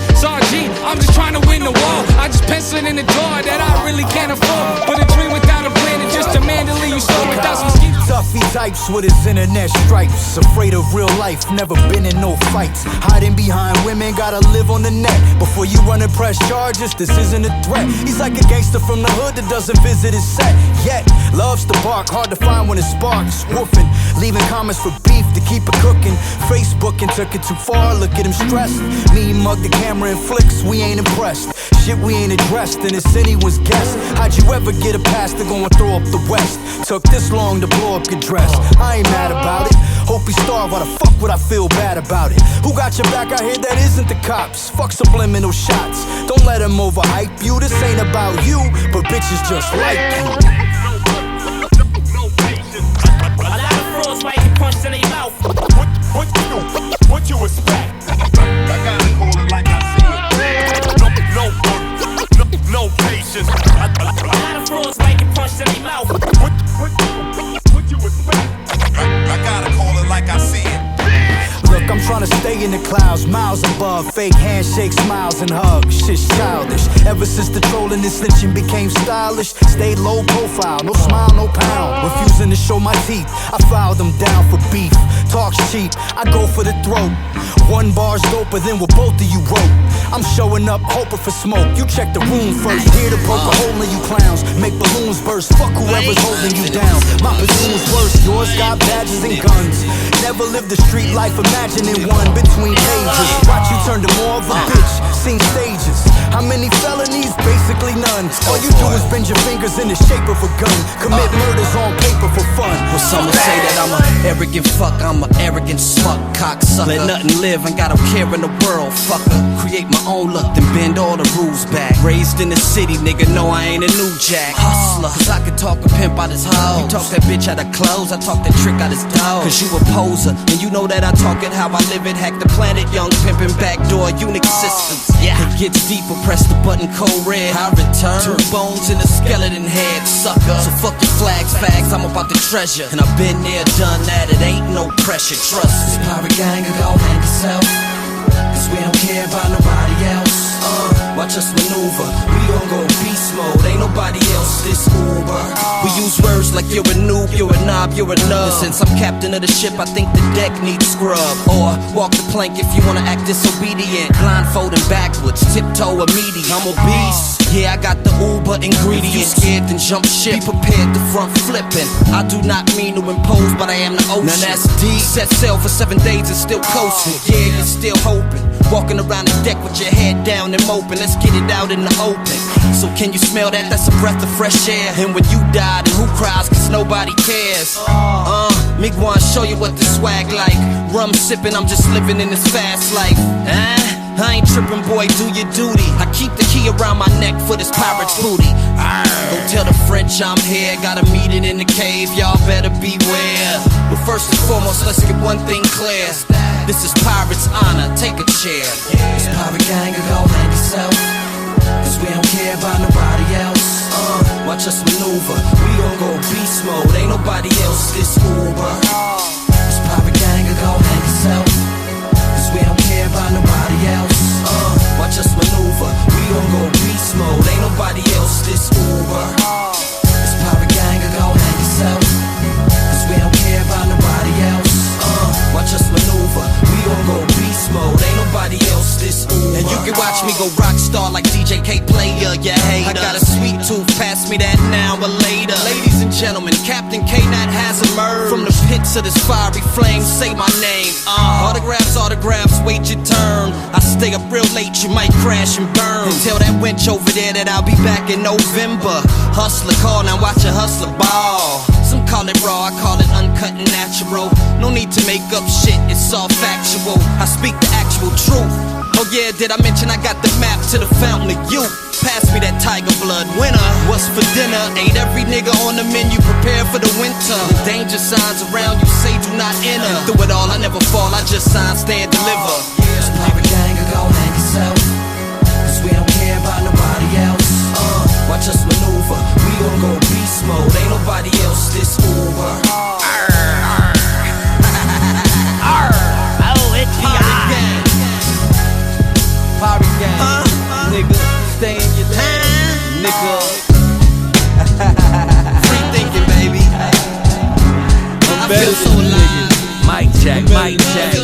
G, I'm just trying to win the war. I just penciled in the door that I really can't afford. But a dream without a plan is just a man to leave you sore without some schemes. Tuffy types with his internet stripes. Afraid of real life, never been in no fights. Hiding behind women, gotta live on the net. Before you run and press charges, this isn't a threat. He's like a gangster from the hood that doesn't visit his set. Yet, loves to bark, hard to find when it sparks. Woofing, leaving comments for beef to keep it cooking. Facebooking took it too far, look at him stressed. Me mug the camera and flicks, we ain't impressed. Shit we ain't addressed, and it's anyone's guess. How'd you ever get a pass to go and throw up the West? Took this long to blow up your dress. I ain't mad about it. Hope he starved, why the fuck would I feel bad about it? Who got your back out here that isn't the cops? Fuck subliminal shots. Don't let him overhype you. This ain't about you, but bitches just like you. A lot of frauds why you punched in their mouth. What you expect? I gotta call it like I see it. No patience. A lot of frauds why you punched in their mouth. What you expect? I gotta call it like I see it. Look, I'm trying to stay in the clouds, miles above. Fake handshakes, smiles, and hugs. Shit's childish. Ever since the trolling and snitching became stylish, stayed low profile, no smile, no pound. Refusing to show my teeth, I filed them down for beef. Talk's cheap, I go for the throat. One bar's doper than what both of you wrote. I'm showing up, hoping for smoke. You check the room first, here to poke a hole in you clowns. Make balloons burst, fuck whoever's holding you down. My platoon's worse, yours got badges and guns. Never lived the street life, imagining one between pages. Watch you turn to more of a bitch, seen stages. How many felonies? Basically none. All you do is bend your fingers in the shape of a gun. Commit murders on paper for fun. Well, some will say that I'm a arrogant fuck, I'm a arrogant smut cocksucker. Let nothing live, ain't got a care in the world, fucker. Create my own luck, then bend all the rules back. Raised in the city, nigga, know I ain't a new jack. Hustler, cause I can talk a pimp drip out his hoe. You talk that bitch out of clothes, I talk that trick out his dog. Cause you a poser, and you know that I talk it how I live it. Hack the planet, young pimpin' backdoor, Unix systems. Yeah, it gets deeper, press the button, cold red. I return, 2 bones in a skeleton head, sucker. So fuck your flags, fags, I'm about the treasure. And I've been there, done that, it ain't no pressure, trust. This pirate gang will go hang yourself, cause we don't care about nobody else. Watch us maneuver, we gon' go beast mode. Ain't nobody else this Uber. We use words like you're a noob, you're a knob, you're a nub. Since I'm captain of the ship, I think the deck needs scrub. Or walk the plank if you wanna act disobedient. Blindfolding backwards, tiptoe a medium. I'm a beast, yeah, I got the Uber ingredients. If you scared, then jump ship, be prepared to front flipping. I do not mean to impose, but I am the ocean. Now that's deep, set sail for 7 days and still coasting. Yeah, you're still hoping, walking around the deck with your head down and moping. Let's get it out in the open. So can you smell that? That's a breath of fresh air. And when you die, then who cries? Cause nobody cares. Me go and show you what the swag like. Rum sipping, I'm just living in this fast life. I ain't tripping, boy, do your duty. I keep the key around my neck for this pirate's booty. Go tell the French I'm here. Got a meeting in the cave, y'all better beware. But first and foremost, let's get one thing clear. This is pirate's honor, take a chair. This pirate gang will go hang yourself, cause we don't care about nobody else. Watch us maneuver, we gon' go beast mode. Ain't nobody else this Uber. This pirate gang will go hang yourself, cause we don't care about nobody else. Watch us maneuver, we gon' go beast mode. Ain't nobody else this Uber. This pirate gang will go hang yourself, cause we don't care about nobody else. Watch us maneuver, we gon' go beast mode. Ain't nobody else this Uber. And you can watch me go rock star like DJ K Player, you hater. I got a sweet tooth, pass me that now or later. Ladies and gentlemen, Captain K-Nat has emerged from the pits of this fiery flame, say my name. Autographs, wait your turn. I stay up real late, you might crash and burn. And tell that wench over there that I'll be back in November. Hustler call, now watch a hustler ball. Some call it raw, I call it uncut and natural. No need to make up shit, it's all factual. I speak the actual truth. Oh yeah, did I mention I got the map to the fountain of youth? Pass me that tiger blood, winner. What's for dinner? Ain't every nigga on the menu, prepare for the winter. The danger signs around you say do not enter. Through it all, I never fall, I just sign, stand, deliver. This pirate gang will go hang yourself, cause we don't care about nobody else. Watch us maneuver, we gon' go beast mode. Ain't nobody else this Uber. Pirate gang, pirate gang, nigga, stay in your lane, nigga. Free thinking, baby. I feel so alive. Mic check, mic check.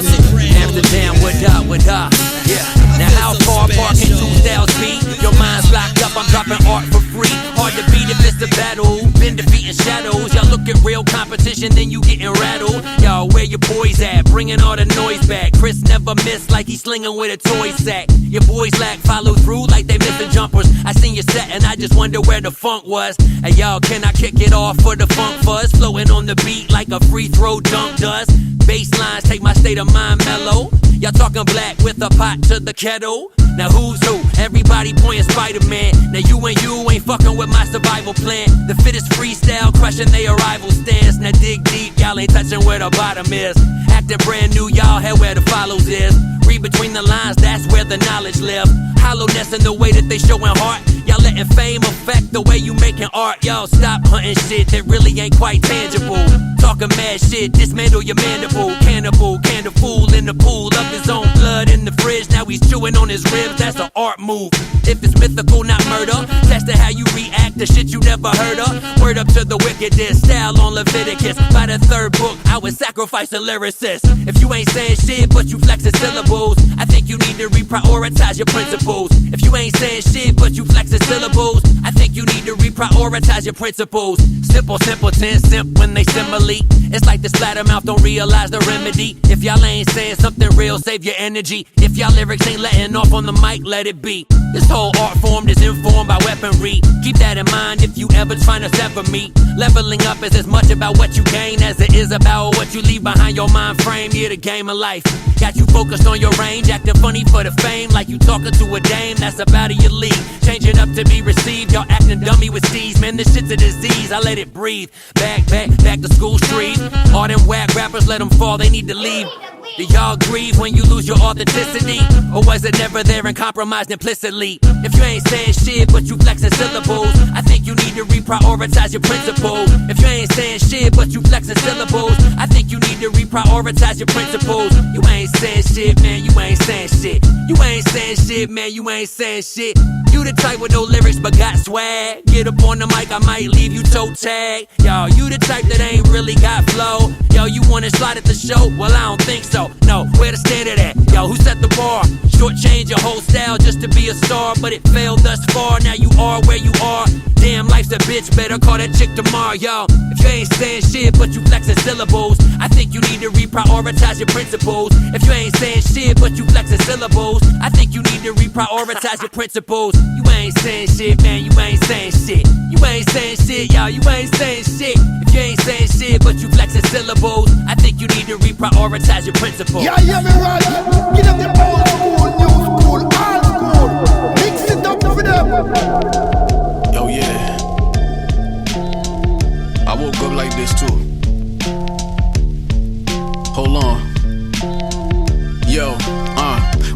Amsterdam, what up? Yeah. Now how far apart can two styles be? Your mind's locked up, I'm dropping art for free. Hard to beat if it's a battle. Been defeating shadows. Y'all look at real competition, then you getting rattled. Y'all, where your boys at? Bringing all the noise back. Chris never miss like he's slinging with a toy sack. Your boys lack follow through like they missing jumpers. I seen you set and I just wonder where the funk was. Hey y'all, can I kick it off for the funk fuzz? Floating on the beat like a free throw dunk does. Bass lines take my state of mind mellow. Y'all talking black with a pot to the kettle. Now who's who? Everybody pointing Spider-Man. Now you ain't fucking with my survival plan. The fittest freestyle crushing their arrival stance. Now dig deep, y'all ain't touching where the bottom is. Acting brand new, y'all head where the follows is. Read between the lines, that's where the knowledge live. Hollowness in the way that they showing heart. Y'all letting fame affect the way you making art. Y'all stop hunting shit that really ain't quite tangible. Talking mad shit, dismantle your mandible. Cannibal, candle fool in the pool of his own blood in the fridge. Now he's chewing on his ribs, that's an art move. If it's mythical, not murder, testing how you react to shit you never heard of. Word up to the wickedest, style on Leviticus. By the third book, I would sacrifice a lyricist. If you ain't saying shit, but you flexing syllables, I think you need to reprioritize your principles. If you ain't saying shit, but you flexing syllables, I think you need to reprioritize your principles. Simple, simpleton, simp when they simile. It's like the Splattermouth don't realize the remedy. If y'all ain't saying something real, save your energy. If y'all lyrics ain't letting off on the mic, let it be. This whole art form is informed by weaponry. Keep that in mind if you ever trying to sever me. Leveling up is as much about what you gain as it is about what you leave behind your mind frame. Yeah, the game of life got you focused on your range, acting funny for the fame, like you talking to a dame that's about your league. Changing up to be received, y'all acting dummy with steez. Man, this shit's a disease, I let it breathe. Back to school street. All them whack rappers, let them fall, they need to leave. Do y'all grieve when you lose your authenticity? Or was it never there and compromised implicitly? If you ain't saying shit but you flexing syllables, I think you need to reprioritize your principles. If you ain't saying shit but you flexing syllables, I think you need to reprioritize your principles. You ain't saying shit, man, you ain't saying shit. You ain't saying shit, man, you ain't saying shit. You the type with no lyrics but got swag. Get up on the mic, I might leave you toe tag. Yo, you the type that ain't really got flow. Yo, you wanna slide at the show? Well, I don't think so. No, where the standard at? Yo, who set the bar? Shortchange your whole style just to be a star, but it failed thus far. Now you are where you are. Damn, life's a bitch, better call that chick tomorrow, yo. If you ain't saying shit but you flexing syllables, I think you need to reprioritize your principles. If you ain't saying shit but you flexing syllables, I think you need to reprioritize your principles. You ain't saying shit, man, you ain't saying shit. You ain't saying shit, y'all, you ain't saying shit. If you ain't saying shit but you flexing syllables, I think you need to reprioritize your principles. Yeah, me right. Get up the old school, new school, old school. Mix it up for them. Yo, yeah. I woke up like this too. Hold on. Yo,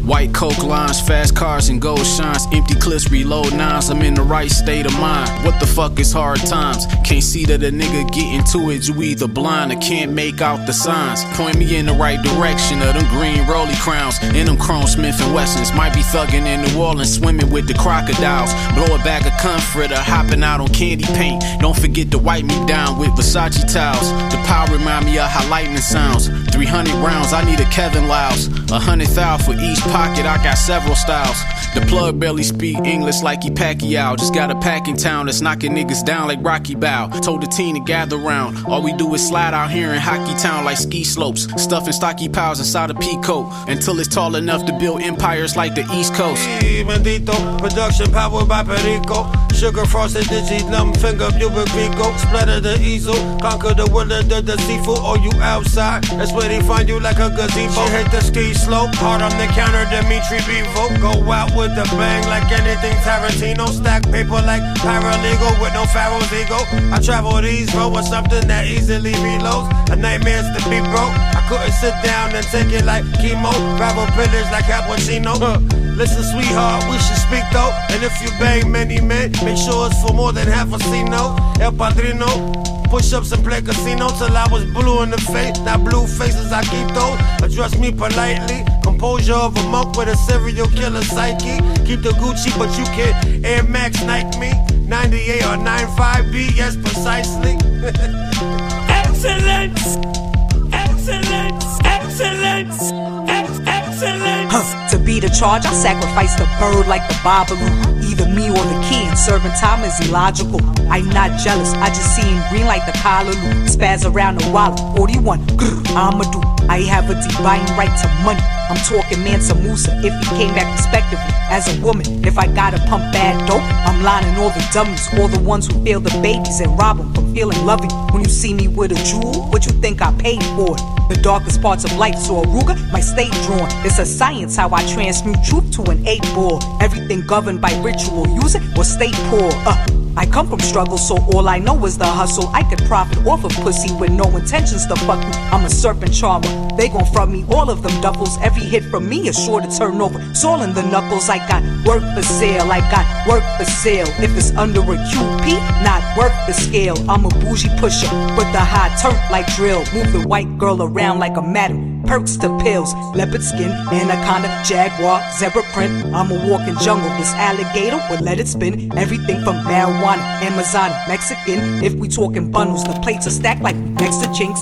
white coke lines, fast cars and gold shines, empty clips, reload nines. I'm in the right state of mind. What the fuck is hard times? Can't see that a nigga get into it. You either blind or can't make out the signs. Point me in the right direction of them green rolly crowns and them chrome Smith and Wessons. Might be thugging in New Orleans, swimming with the crocodiles. Blow a bag of comforter, hopping out on candy paint. Don't forget to wipe me down with Versace towels. The power remind me of how lightning sounds. 300 rounds, I need a Kevin Louse. 100,000 for each pocket, I got several styles. The plug barely speak English like he Pacquiao. Just got a pack in town that's knocking niggas down like Rocky Bow. Told the team to gather round. All we do is slide out here in Hockey Town like ski slopes. Stuffing stocky piles inside a peacoat until it's tall enough to build empires like the East Coast. Bendito, production powered by Perico. Sugar frosted digi, numb finger, Cuban Rico. Splatter the easel, conquer the world under the seafood. Or you outside, that's where they find you like a gazebo. She hit the ski slope, hard on the counter, Dimitri Bevo. Go out with the bang like anything Tarantino. Stack paper like paralegal with no Pharaoh's ego. I travel these roads with something that easily reloads. A nightmare's to be broke. I couldn't sit down and take it like chemo. Travel pillars like cappuccino. Listen, sweetheart, we should speak though. And if you bang many men, make sure it's for more than half a C-no. El Padrino. Push-ups and play casino till I was blue in the face. Now blue faces I keep those. Address me politely. Composure of a monk with a serial killer psyche. Keep the Gucci, but you can Air Max Nike me. 98 or 95B, yes, precisely. Excellence! Excellence! Excellence! Excellence! To be the charge, I sacrifice the bird like the Babalu. Either me or the key, and serving time is illogical. I'm not jealous, I just see him green like the Callaloo. Spaz around the wallet, 41, I'ma do. I have a divine right to money. I'm talking Mansa Musa if he came back respectively. As a woman, if I gotta pump bad dope, I'm lining all the dummies, all the ones who fail the babies and rob them from feeling loving. When you see me with a jewel, what you think I paid for it? The darkest parts of life, so a Ruger might stay drawn. It's a science how I transmute truth to an 8-ball. Everything governed by ritual, use it or stay poor. I come from struggle, so all I know is the hustle. I could profit off of pussy with no intentions to fuck me. I'm a serpent charmer. They gon' front me all of them duffels. Every hit from me is sure to turn over. It's all in the knuckles. I got work for sale. I got work for sale. If it's under a QP, not worth the scale. I'm a bougie pusher, but the high turf like drill. Move the white girl around like a madam. Perks to pills, leopard skin, anaconda, jaguar, zebra print. I'm a walking jungle. This alligator will let it spin. Everything from marijuana, Amazon, Mexican. If we talking bundles, the plates are stacked like next to chinks.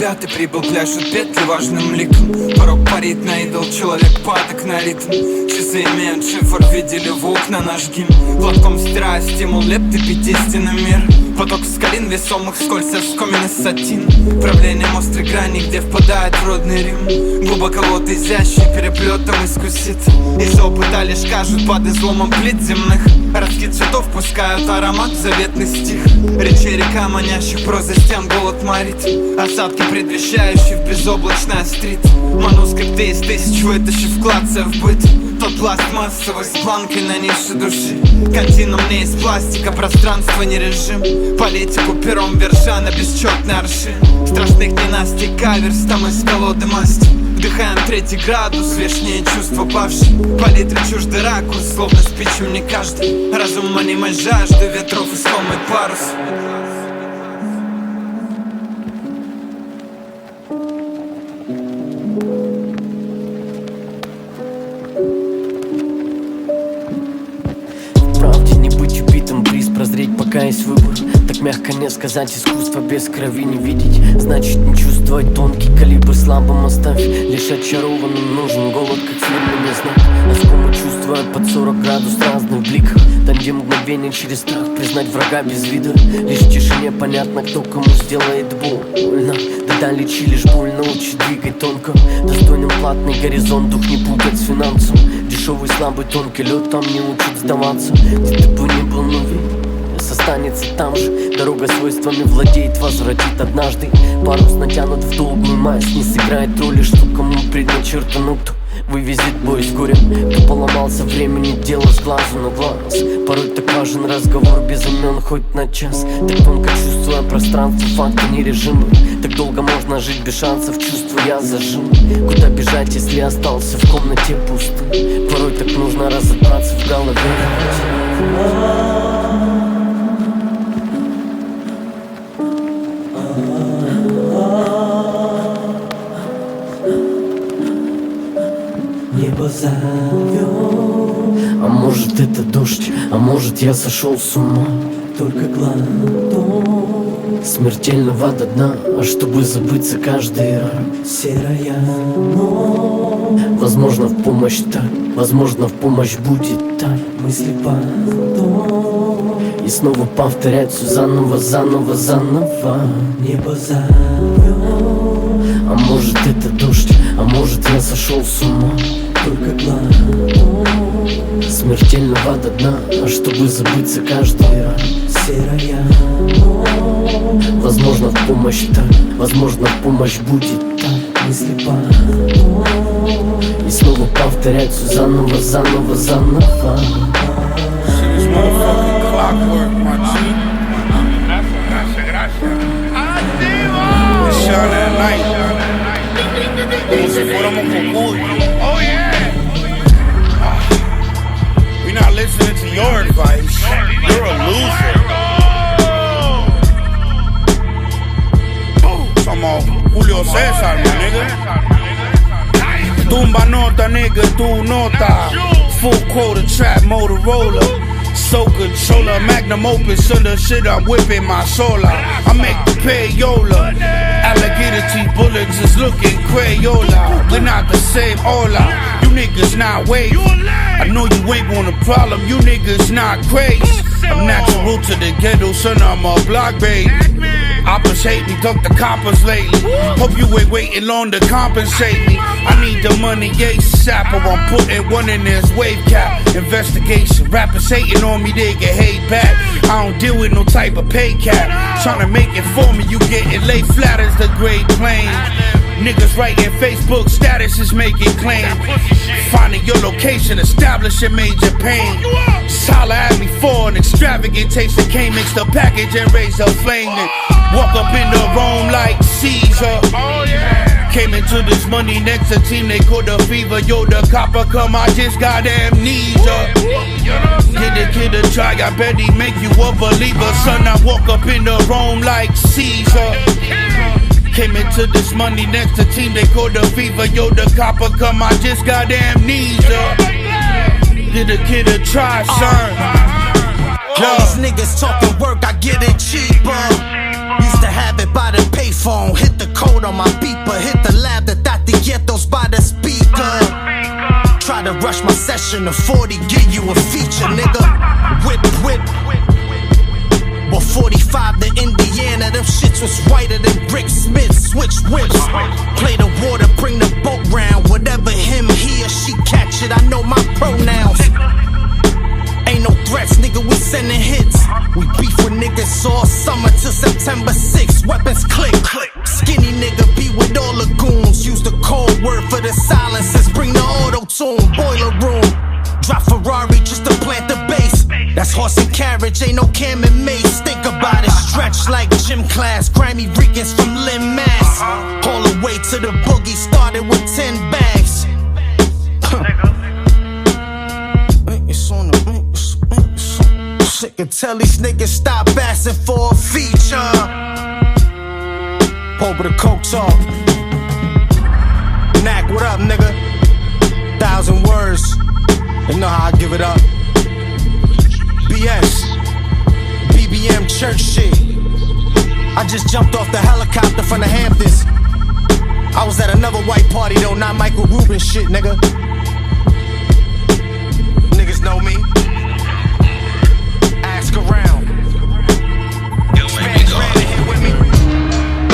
ребята прибыл, пляшут петли важным ликом. Порог парит на идол, человек падок на ритм. Часы имеют шифр, видели в окна наш гимн. Платком стирая стимул лепты, пятистенный мир. Поток скалин весомых, скользь оскомен из сатин. Правлением острой грани, где впадает в родный Рим. Глубоко вот изящий, переплетом искусит. Из опыта лишь кажут под изломом плит земных. Раскид цветов пускают аромат, заветный стих. Речей река манящих, проза стен голод морит. Осадки предвещающие в безоблачный стрит. Манускрипты из тысяч вытащив вкладся в быт. Тот пласт массовый с планкой на нише души. Континуум не из пластика, пространство не режим. Политику пером вержа на бесчетный аршин. Страшных ненастей каверс там из колоды масти. Вдыхаем третий градус, вешнее чувство павший. Палитры чуждый ракурс, словно спичем не каждый. Разум анимой жажды, ветров искомый парус. Прозреть, пока есть выбор. Так мягко не сказать, искусство без крови не видеть. Значит не чувствовать тонкий калибр, слабым оставь. Лишь очарованным нужен голод, как фирменный знак. Оскому чувствуя под 40 градус разных бликов. Там где мгновение через страх признать врага без вида. Лишь в тишине понятно, кто кому сделает больно. Да лечи лишь боль, научи двигать тонко. Достойным платный горизонт, дух не путать с финансом. Дешевый, слабый, тонкий лед там не учит сдаваться. Где ты бы не был, но останется там же. Дорога свойствами владеет, возвратит однажды. Парус натянут в долгую мазь. Не сыграет роли, что кому предначертано, кто вывезет бой с горем. Кто поломался, времени дело с глазу на глаз. Порой так важен разговор без имен хоть на час. Так тонко чувствуя пространство, факты не режимы. Так долго можно жить без шансов, чувствую я зажим. Куда бежать, если остался в комнате пусто? Порой так нужно разобраться в голове. Небо зовет. А может это дождь, а может я сошел с ума. Только глоток смертельного до дна. А чтобы забыться каждый раз, серая ночь. Возможно в помощь так, возможно в помощь будет так. Мысли потом и снова повторять все заново, заново, заново. Небо зовет. А может это дождь, а может я сошел с ума. Только глоток смертельного до дна. А чтобы забыться каждый раз, серая ночь. Возможно в помощь так, возможно в помощь будет так. Мысли потом и снова повторять все заново, заново, заново. Oh yeah. We're not listening to your advice. You're a loser. Come on, Julio César, my nigga. Tumba nota, nigga, tu nota. Full quota trap Motorola. So controller, magnum opus, son the shit I'm whipping my solar. I make the payola. Alligator teeth bullets is looking Crayola. We're not the same, hola. You niggas not wave. I know you ain't want a problem, you niggas not crazy. I'm natural to the ghetto, son, I'm a block baby. Oppas hate me, duck the coppers lately. Hope you ain't waiting long to compensate me. I need the money ASAP, or I'm putting one in this wave cap. Investigation, rappers hating on me, they get hate back. I don't deal with no type of pay cap. Tryna make it for me, you getting laid flat as the Great Plains. Niggas writing Facebook statuses making claims. Finding your location, establishing major pain. Just holla at me for an extravagant taste that can't mix the package and raise the flame. And walk up in the room like Caesar. Came into this money next to team, they called the fever. Yo, the copper come, I just got amnesia. Kid a try, I bet he make you a believer. Son, I walk up in the room like Caesar. Came into this money next to team, they called the fever. Yo, the copper come, I just got amnesia. Kid a try, son. All these niggas talking work, I get it cheaper. Used to have it by the payphone, hit the code on my beeper, hit the lab that thought the ghettos by the speaker. Try to rush my session to 40, give you a feature, nigga. Whip, whip. Or 45 to Indiana, them shits was whiter than Rick Smith. Switch whips, play the water, bring the boat round. Whatever him, he or she catch it, I know my pronouns. Ain't no threats, nigga, we sending hits. We beef with niggas all summer till September 6th. Weapons click, skinny nigga be with all the goons. Use the code word for the silences, bring the auto-tune, boiler room. Drop Ferrari just to plant the base. That's horse and carriage, ain't no Cam and Mace. Think about it, stretch like gym class. Grammy Ricans from Lynn, Mass. All the way to the boogie, started with 10 bags. Sick and tell these niggas stop asking for a feature. Over the coke talk. Knack, what up, nigga? 1,000 words. You know how I give it up. BS, BBM church shit. I just jumped off the helicopter from the Hamptons. I was at another white party though, not Michael Rubin shit, nigga. Niggas know me. Ask around. Spanish ran here with me.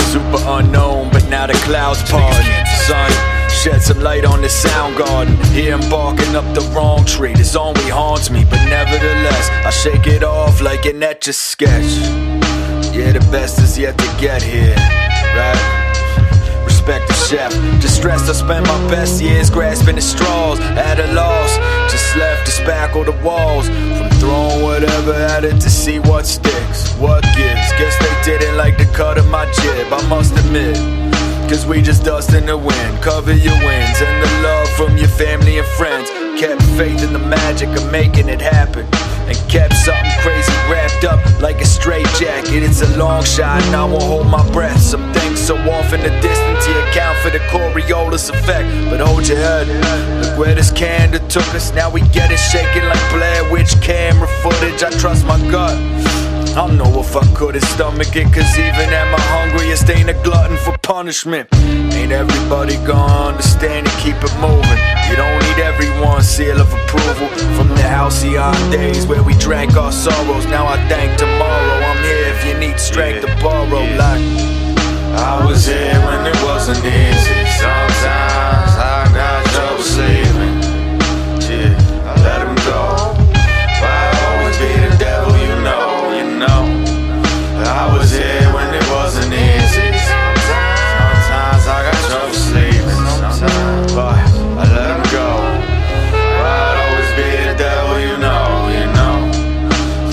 Super unknown, but now the clouds part. Sun, shed some light on the sound garden. Hear him barking up the wrong tree. The zone haunts me, but nevertheless I shake it off like an etch-a-sketch. Yeah, the best is yet to get here, right? Respect the chef. Just stressed I spent my best years grasping the straws. At a loss, just left to spackle the walls. From throwing whatever at it to see what sticks, what gives. Guess they didn't like the cut of my jib, I must admit. Cause we just dust in the wind. Cover your wins and the love from your family and friends. Kept faith in the magic of making it happen. And kept something crazy wrapped up like a straight jacket. It's a long shot and I won't hold my breath. Some things so off in the distance you account for the Coriolis effect. But hold your head, look where this candor took us. Now we get it shaking like Blair Witch camera footage. I trust my gut, I don't know if I could've stomach it. Cause even at my hungriest ain't a glutton for punishment. Ain't everybody gonna understand and keep it moving. You don't need everyone's seal of approval. From the halcyon days where we drank our sorrows, now I thank tomorrow. I'm here if you need strength to borrow. Like I was here when it wasn't easy. Sometimes I got trouble sleeping. Yeah, I let him go. Why always be the devil, you know. I was here when it wasn't easy. Sometimes I got trouble sleeping. But I let him go. I'd always be the devil, you know.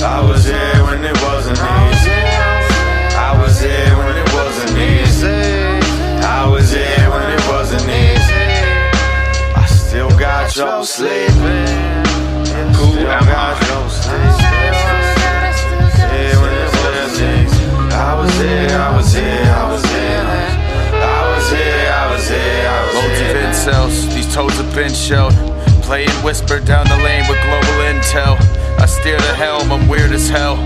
I was here when it wasn't easy. I was here when it wasn't easy. I was here when it wasn't easy. I still got trouble sleeping. Still got trouble sleeping. I was here, I was here, I was here. I was here, I was here, I was here. Loads of incels, these toes have been shelled. Playing whisper down the lane with global intel. I steer the helm, I'm weird as hell.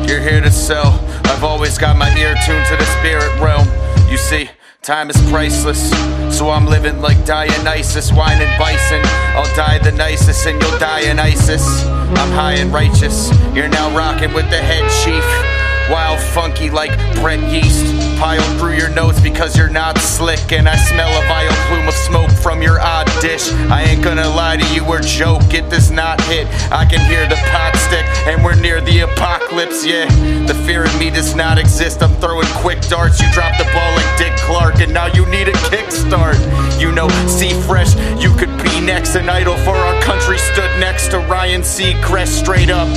You're here to sell. I've always got my ear tuned to the spirit realm. You see, time is priceless, so I'm living like Dionysus, wine and bison. I'll die the nicest and you'll die in ISIS. I'm high and righteous, you're now rocking with the head chief. Wild funky like Brett Yeast. Piled through your notes because you're not slick. And I smell a vile plume of smoke from your odd dish. I ain't gonna lie to you or joke, it does not hit. I can hear the pot stick and we're near the apocalypse, yeah. The fear in me does not exist, I'm throwing quick darts. You dropped the ball like Dick Clark and now you need a kickstart. You know, C.Fresh, you could be next. An idol for our country stood next to Ryan Seacrest, straight up.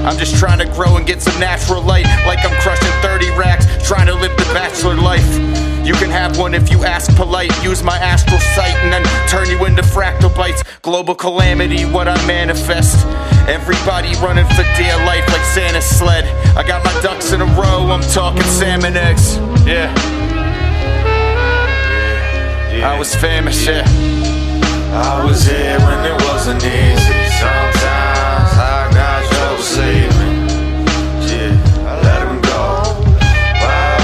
I'm just trying to grow and get some natural light. Like I'm crushing 30 racks, trying to live the bachelor life. You can have one if you ask polite. Use my astral sight and then turn you into fractal bites. Global calamity, what I manifest. Everybody running for dear life like Santa's sled. I got my ducks in a row, I'm talking salmon eggs. Yeah. I was famous, yeah. I was here when it wasn't easy. Sometimes I got trouble sleeping. Yeah, I let him go. But I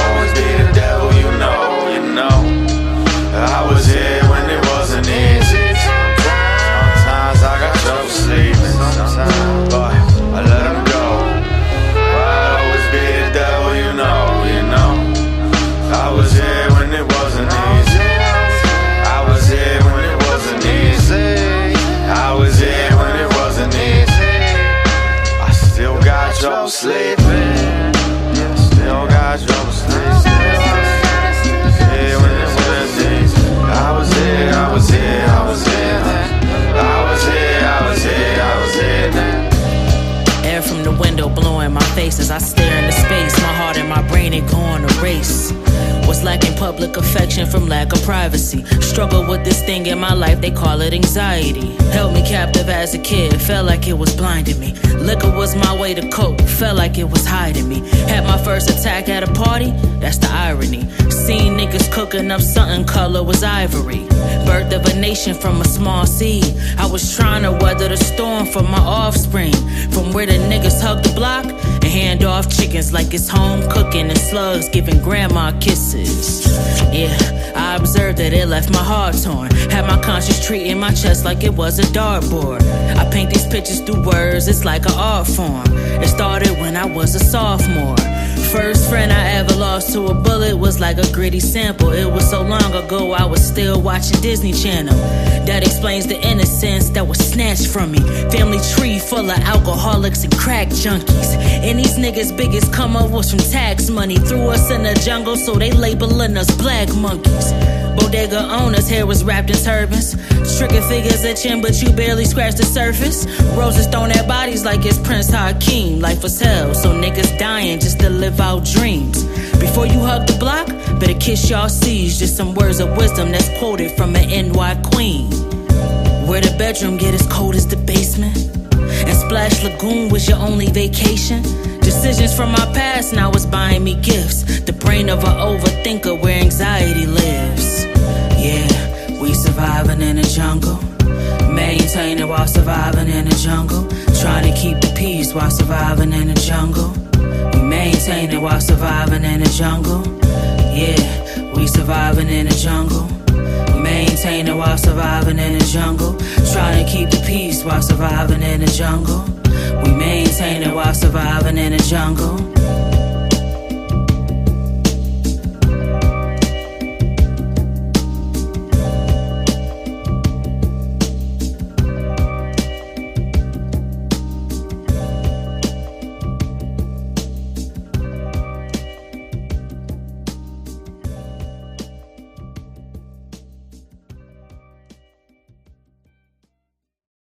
isolation from lack of privacy. Struggle with this thing in my life, they call it anxiety. Held me captive as a kid, felt like it was blinding me. Liquor was my way to cope, felt like it was hiding me. Had my first attack at a party, that's the irony. Seen niggas cooking up something, color was ivory. Birth of a nation from a small seed. I was trying to weather the storm for my offspring. From where the niggas hug the block and hand off chickens like it's home cooking and slugs giving grandma kisses. Yeah, I observed that it left my heart torn. Had my conscience treating my chest like it was a dartboard. I paint these pictures through words, it's like an art form. It started when I was a sophomore. First friend I ever lost to a bullet was like a gritty sample. It was so long ago I was still watching Disney Channel. That explains the innocence that was snatched from me. Family tree full of alcoholics and crack junkies. And these niggas' biggest come up was from tax money. Threw us in the jungle so they labeling us black monkeys. Bodega owners' hair was wrapped in turbans. Trigger figures itching, but you barely scratched the surface. Roses thrown at bodies like it's Prince Hakeem. Life was hell, so niggas dying just to live out dreams. Before you hug the block, better kiss y'all C's. Just some words of wisdom that's quoted from an NY queen. Where the bedroom get as cold as the basement, and Splash Lagoon was your only vacation. Decisions from my past now is buying me gifts. The brain of an overthinker where anxiety lives. Yeah, we surviving in the jungle, maintaining while surviving in the jungle. Trying to keep the peace while surviving in the jungle. We maintaining while surviving in the jungle. Yeah, we surviving in the jungle, maintaining while surviving in the jungle. Trying to keep the peace while surviving in the jungle. We maintain it while surviving in the jungle.